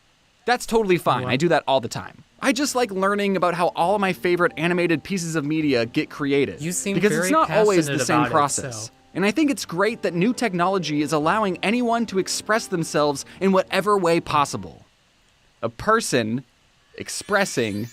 That's totally fine, I do that all the time. I just like learning about how all of my favorite animated pieces of media get created. You seem because very it's not always the passionate same about it, process. so. And I think it's great that new technology is allowing anyone to express themselves in whatever way possible. A person expressing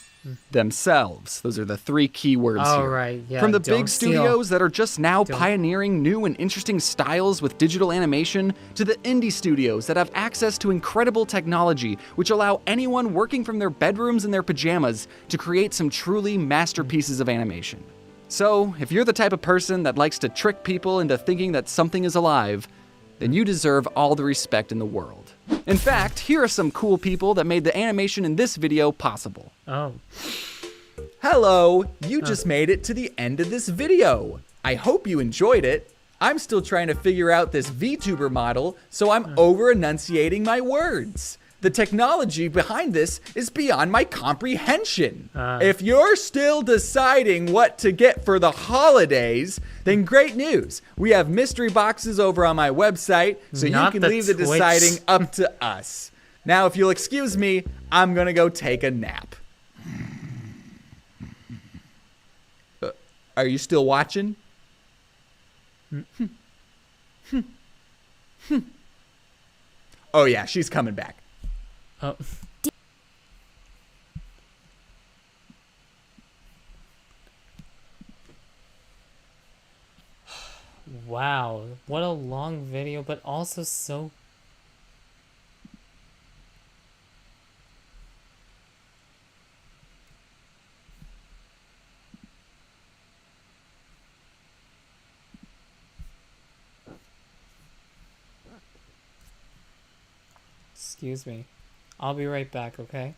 themselves. Those are the 3 key words here. Right, yeah. From the Don't big studios that are just now Don't. pioneering new and interesting styles with digital animation, to the indie studios that have access to incredible technology which allow anyone working from their bedrooms in their pajamas to create some truly masterpieces of animation. So, if you're the type of person that likes to trick people into thinking that something is alive, then you deserve all the respect in the world. In fact, here are some cool people that made the animation in this video possible. Oh. Hello, you just made it to the end of this video. I hope you enjoyed it. I'm still trying to figure out this VTuber model, so I'm over-enunciating my words. The technology behind this is beyond my comprehension. If you're still deciding what to get for the holidays, then great news. We have mystery boxes over on my website, so you can leave the deciding up to us. Now, if you'll excuse me, I'm gonna go take a nap. Are you still watching? Oh yeah, she's coming back. Oh. Wow, what a long video, but also so... Excuse me. I'll be right back, okay?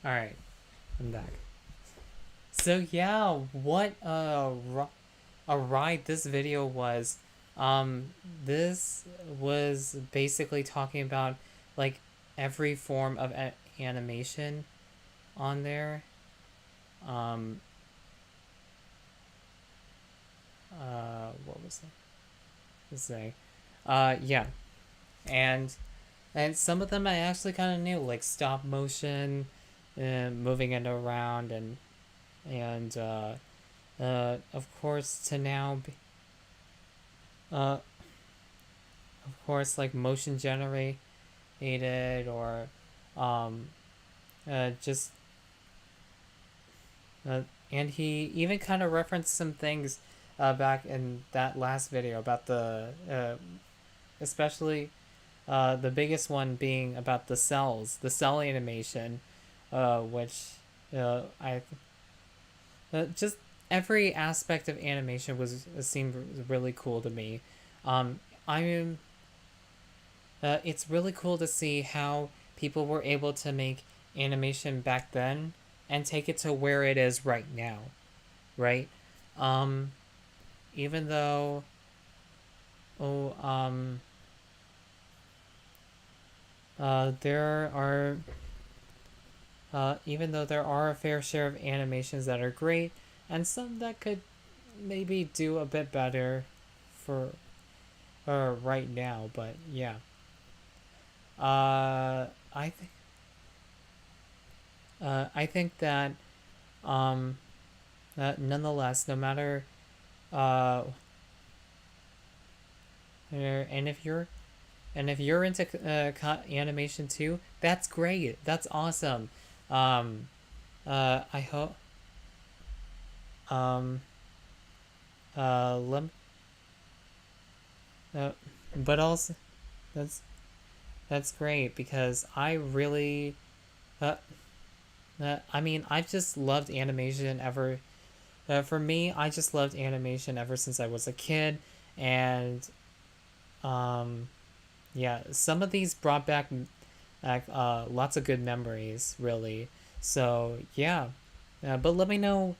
Alright, I'm back. So yeah, what a ride this video was. This was basically talking about like every form of animation on there. What was it? Say, yeah, and some of them I actually kind of knew, like stop motion, moving it around, and of course to now be, of course like motion generated or just and he even kind of referenced some things back in that last video about the especially the biggest one being about the cell animation, which I just every aspect of animation seemed really cool to me. It's really cool to see how people were able to make animation back then and take it to where it is right now, right? Even though there are a fair share of animations that are great and some that could maybe do a bit better for right now, but yeah. I think that nonetheless, no matter and if you're into animation too, that's great. That's awesome. I hope but also that's great because I really I mean, I've just loved animation ever for me, I just loved animation ever since I was a kid, and yeah, some of these brought back lots of good memories, really. So yeah, but let me know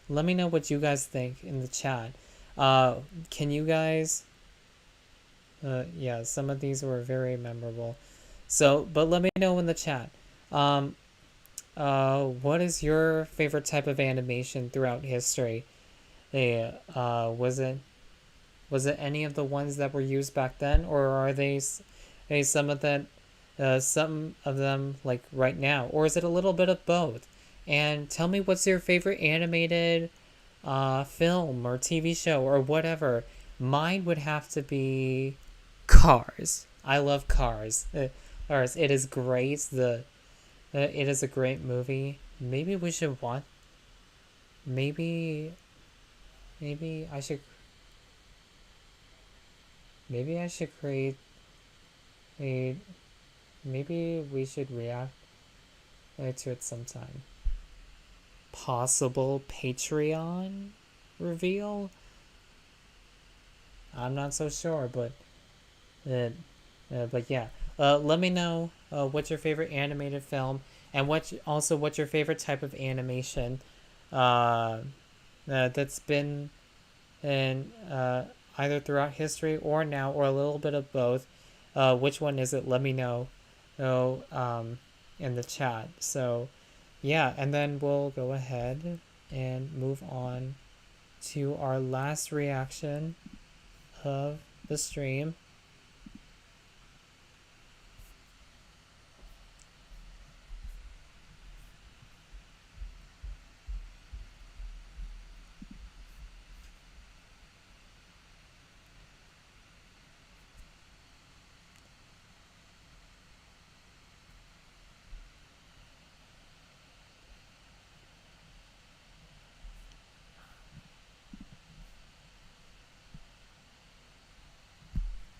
what you guys think in the chat. Can you guys yeah, some of these were very memorable, so but let me know in the chat. What is your favorite type of animation throughout history? Was Was it any of the ones that were used back then, or are they some of them like right now, or is it a little bit of both? And tell me, what's your favorite animated film or TV show or whatever. Mine would have to be Cars. I love Cars. Cars. It is great. It is a great movie. Maybe we should watch. Maybe I should. Maybe I should create a. Maybe we should react to it sometime. Possible Patreon reveal? I'm not so sure, but yeah. Let me know what's your favorite animated film, and what's your favorite type of animation that's been in either throughout history or now, or a little bit of both. Which one is it? Let me know in the chat. So yeah, and then we'll go ahead and move on to our last reaction of the stream.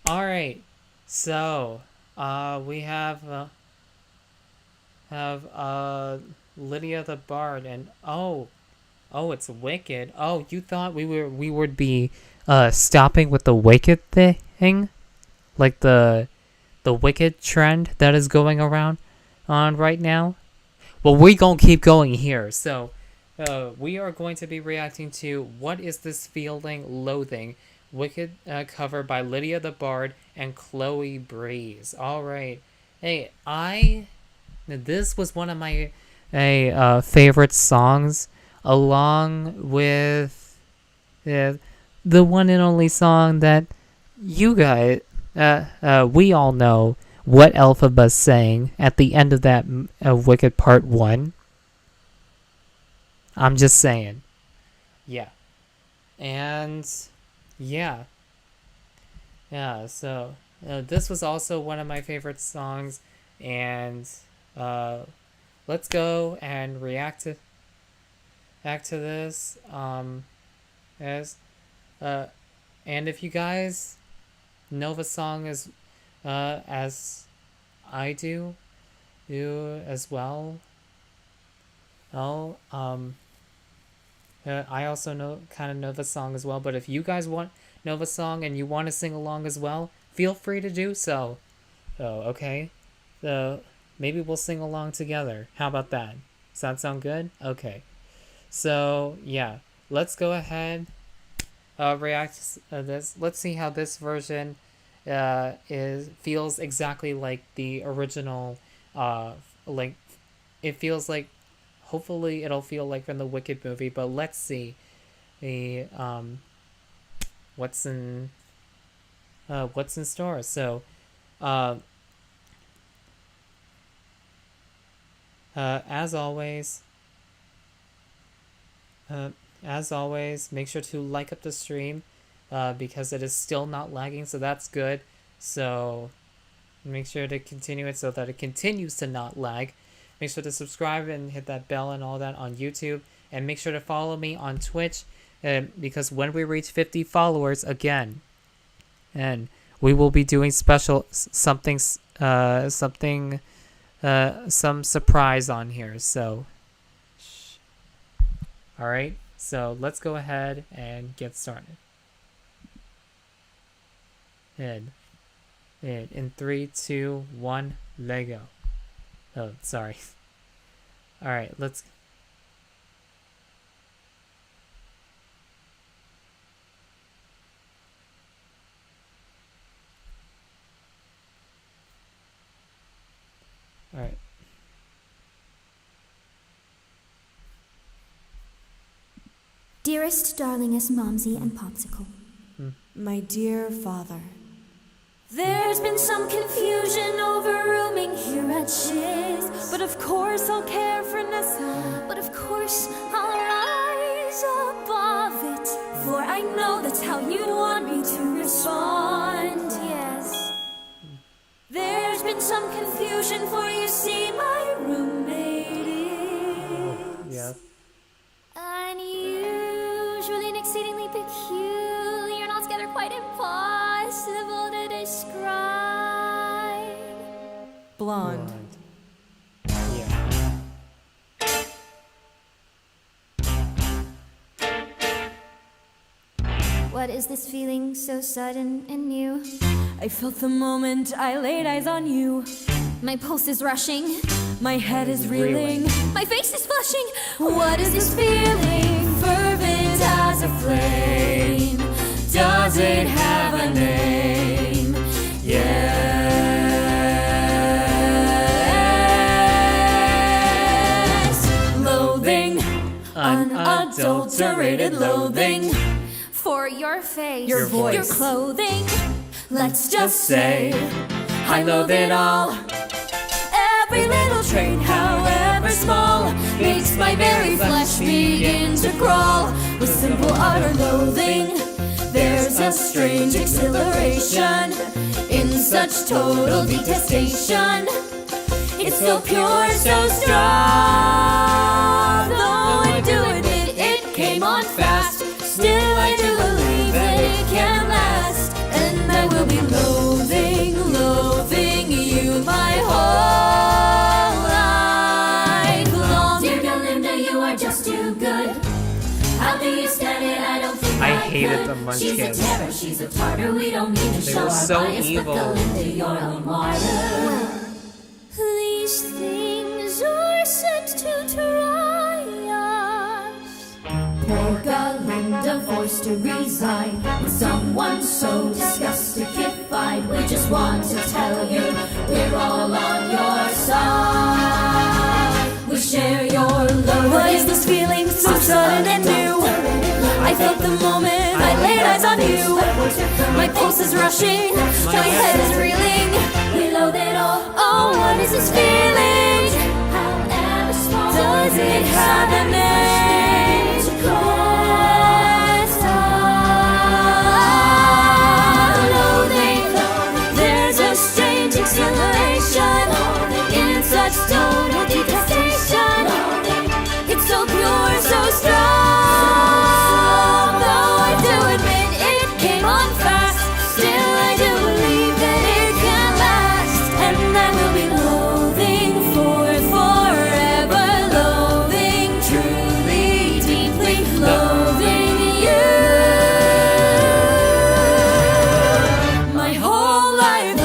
All right, so we have Lydia the Bard, and oh, it's Wicked. Oh, you thought we would be stopping with the Wicked thing, like the Wicked trend that is going around on right now? Well, we gonna keep going here. So we are going to be reacting to What Is This Feeling Loathing, Wicked cover by Lydia the Bard and Chloe Breeze. All right. Hey, this was one of my favorite songs, along with the one and only song that you guys, we all know what Elphaba sang at the end of that Wicked Part 1. I'm just saying. Yeah. And yeah, so this was also one of my favorite songs, and let's go and react to this. And if you guys know the song as I do as well, I also kind of know the song as well, but if you guys know the song and you want to sing along as well, feel free to do so. Okay? So maybe we'll sing along together. How about that? Does that sound good? Okay. So yeah, let's go ahead, react to this. Let's see how this version feels exactly like the original. Like it feels like. Hopefully it'll feel like from the Wicked movie, but let's see what's in store. So as always, make sure to like up the stream because it is still not lagging, so that's good. So make sure to continue it so that it continues to not lag. Make sure to subscribe and hit that bell and all that on YouTube. And make sure to follow me on Twitch because when we reach 50 followers again, and we will be doing special some surprise on here. So, all right. So let's go ahead and get started. And in 3, 2, 1, Lego. Oh, sorry. All right, let's. All right. Dearest, darlingest Momsy and Popsicle, My dear father. There's been some confusion over rooming here at Shiz. But of course I'll care for Nessa. But of course I'll rise above it. For I know that's how you'd want me to respond. Yes. There's been some confusion, for you see my roommate is Yeah. unusual and exceedingly peculiar, and altogether quite impossible to describe. blonde. Yeah. What is this feeling so sudden and new? I felt the moment I laid eyes on you. My pulse is rushing, My head is reeling. my face is flushing. What is this feeling? Fervent as a flame. Does it have a name? Yes. Loathing. Unadulterated loathing. For your face, Your voice. your clothing. Let's just say I loathe it all. Every little trait, however small, makes my very flesh begin to crawl. With simple utter loathing, there's a strange exhilaration in such total detestation. It's so pure, so strong. Though I do admit it came on fast, still I do believe that it can last. And I will be loathing, loathing you my whole life long. Dear Galinda, you are just too good. How do you stand it? I don't think I I hated could. the She's Munchkins. a terror, she's a tartar. We don't mean to They show were our so bias, evil. but Galinda, you're a martyr. These things are set to try us. Poor Galinda forced to resign with someone so disgusted-ified. We just want to tell you we're all on your side. We share your loathing. What is this feeling so sudden and new? I felt the moment I laid eyes on you. My pulse is rushing, my head is reeling. We loathe it all. Oh, what is this feeling? However small, Does it have a name? Loathing. There's a strange exhilaration in such total detestation. It's so pure, so strong. Though I do admit it came on fast, still I do believe that it can last. And I will be loathing for forever, loathing truly, deeply, loathing you. My whole life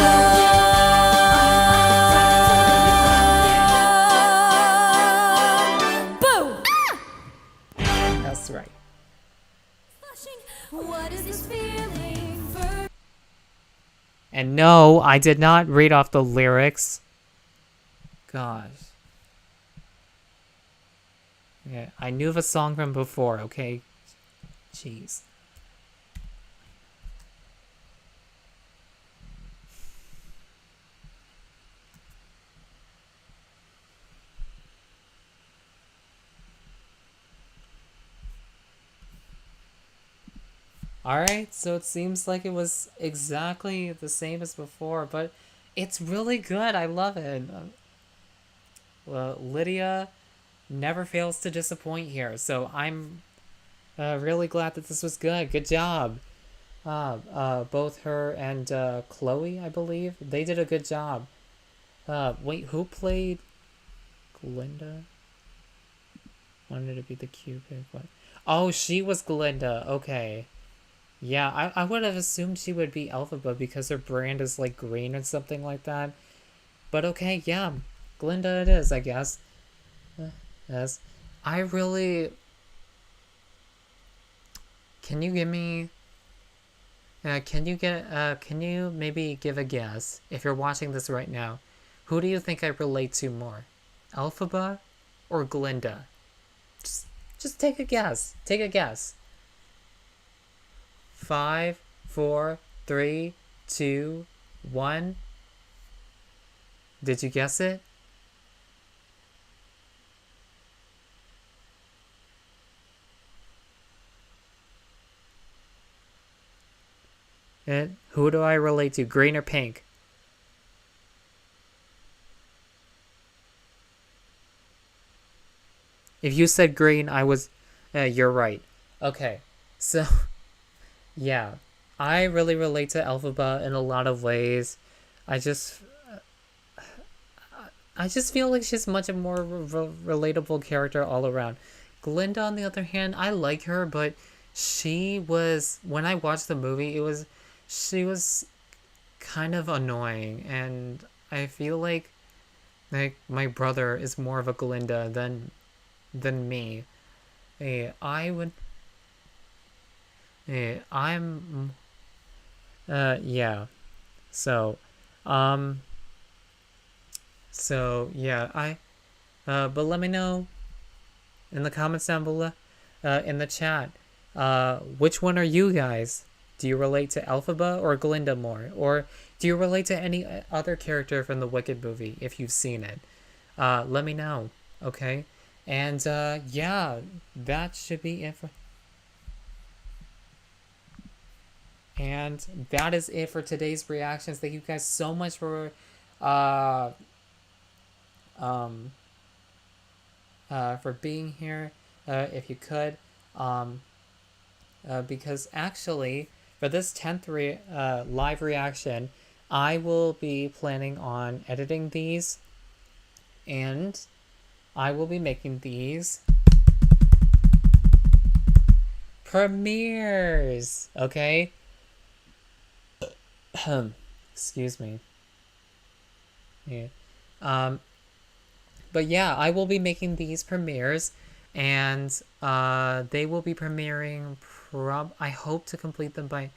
long. Boo! That's right. What is this feeling for? And no, I did not read off the lyrics. Gosh. Yeah, I knew the song from before, okay? Jeez. Alright, so it seems like it was exactly the same as before, but it's really good. I love it. Well, Lydia never fails to disappoint here, so I'm really glad that this was good. Good job. Both her and Chloe, I believe, they did a good job. Wait, who played Glinda? Wanted to be the Cupid. What? Oh, she was Glinda. Okay. Yeah, I would have assumed she would be Elphaba because her brand is like green or something like that. But okay, yeah. Glinda it is, I guess. Yes. I really... Can you give me... can you maybe give a guess, if you're watching this right now, who do you think I relate to more? Elphaba or Glinda? Just take a guess. Take a guess. 5, 4, 3, 2, 1. Did you guess it? And who do I relate to, green or pink? If you said green, you're right. Okay, so, yeah. I really relate to Elphaba in a lot of ways. I just feel like she's much more relatable character all around. Glinda, on the other hand, I like her, but when I watched the movie, she was kind of annoying, and I feel like my brother is more of a Glinda than me. Yeah. So, yeah, but let me know in the comments down below, in the chat, which one are you guys? Do you relate to Elphaba or Glinda more? Or do you relate to any other character from the Wicked movie, if you've seen it? Let me know, okay? And, yeah, that should be it for... And that is it for today's reactions. Thank you guys so much for being here. If you could, because actually for this 10th live reaction, I will be planning on editing these, and I will be making these premieres, okay? Excuse me. Yeah. But yeah, I will be making these premieres, and they will be premiering I hope to complete them by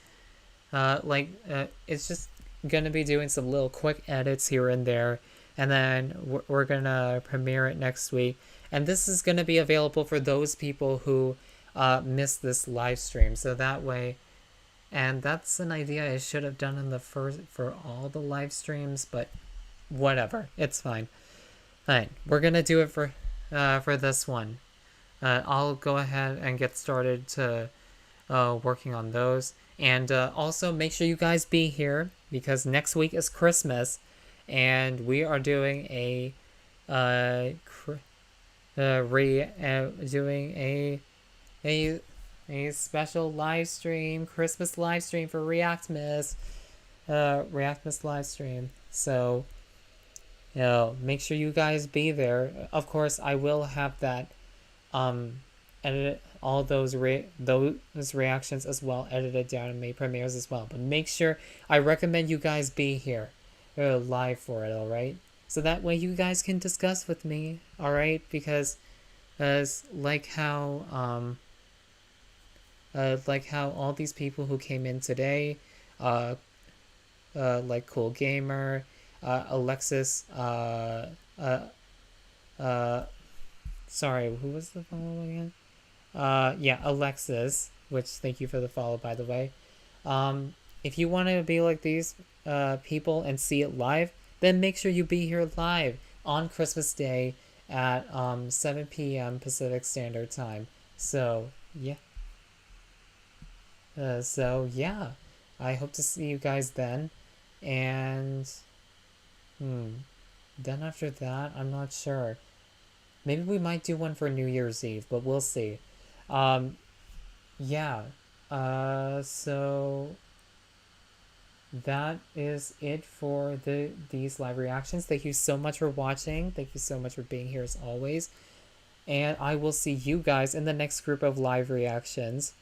it's just gonna be doing some little quick edits here and there, and then we're gonna premiere it next week, and this is gonna be available for those people who missed this live stream, so that way. And that's an idea I should have done in the for all the live streams, but whatever, it's fine. Alright, we're gonna do it for this one. I'll go ahead and get started to working on those, and also make sure you guys be here, because next week is Christmas, and we are doing a special live stream, Christmas live stream for REACTMAS, REACTMAS live stream. So, make sure you guys be there. Of course, I will have that, edit all those reactions as well, edited down and made premieres as well. But make sure, I recommend you guys be here, live for it. All right, so that way you guys can discuss with me. All right, because, like how all these people who came in today, like Cool Gamer, Alexis, sorry, who was the follow again? Yeah, Alexis, which, thank you for the follow, by the way. If you want to be like these people and see it live, then make sure you be here live on Christmas Day at 7 p.m. Pacific Standard Time. So, yeah. I hope to see you guys then, and then after that, I'm not sure. Maybe we might do one for New Year's Eve, but we'll see. Yeah. So that is it for these live reactions. Thank you so much for watching. Thank you so much for being here as always. And I will see you guys in the next group of live reactions.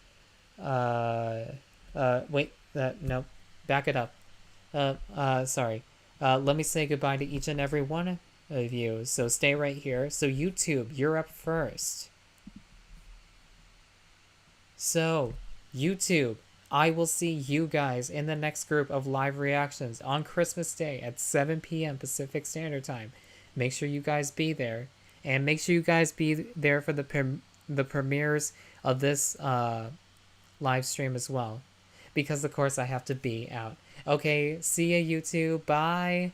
Wait, no, back it up. Sorry. Let me say goodbye to each and every one of you. So stay right here. So YouTube, you're up first. So YouTube, I will see you guys in the next group of live reactions on Christmas Day at 7 p.m. Pacific Standard Time. Make sure you guys be there, and make sure you guys be there for the premieres of this live stream as well, because of course I have to be out. Okay, see ya YouTube, bye!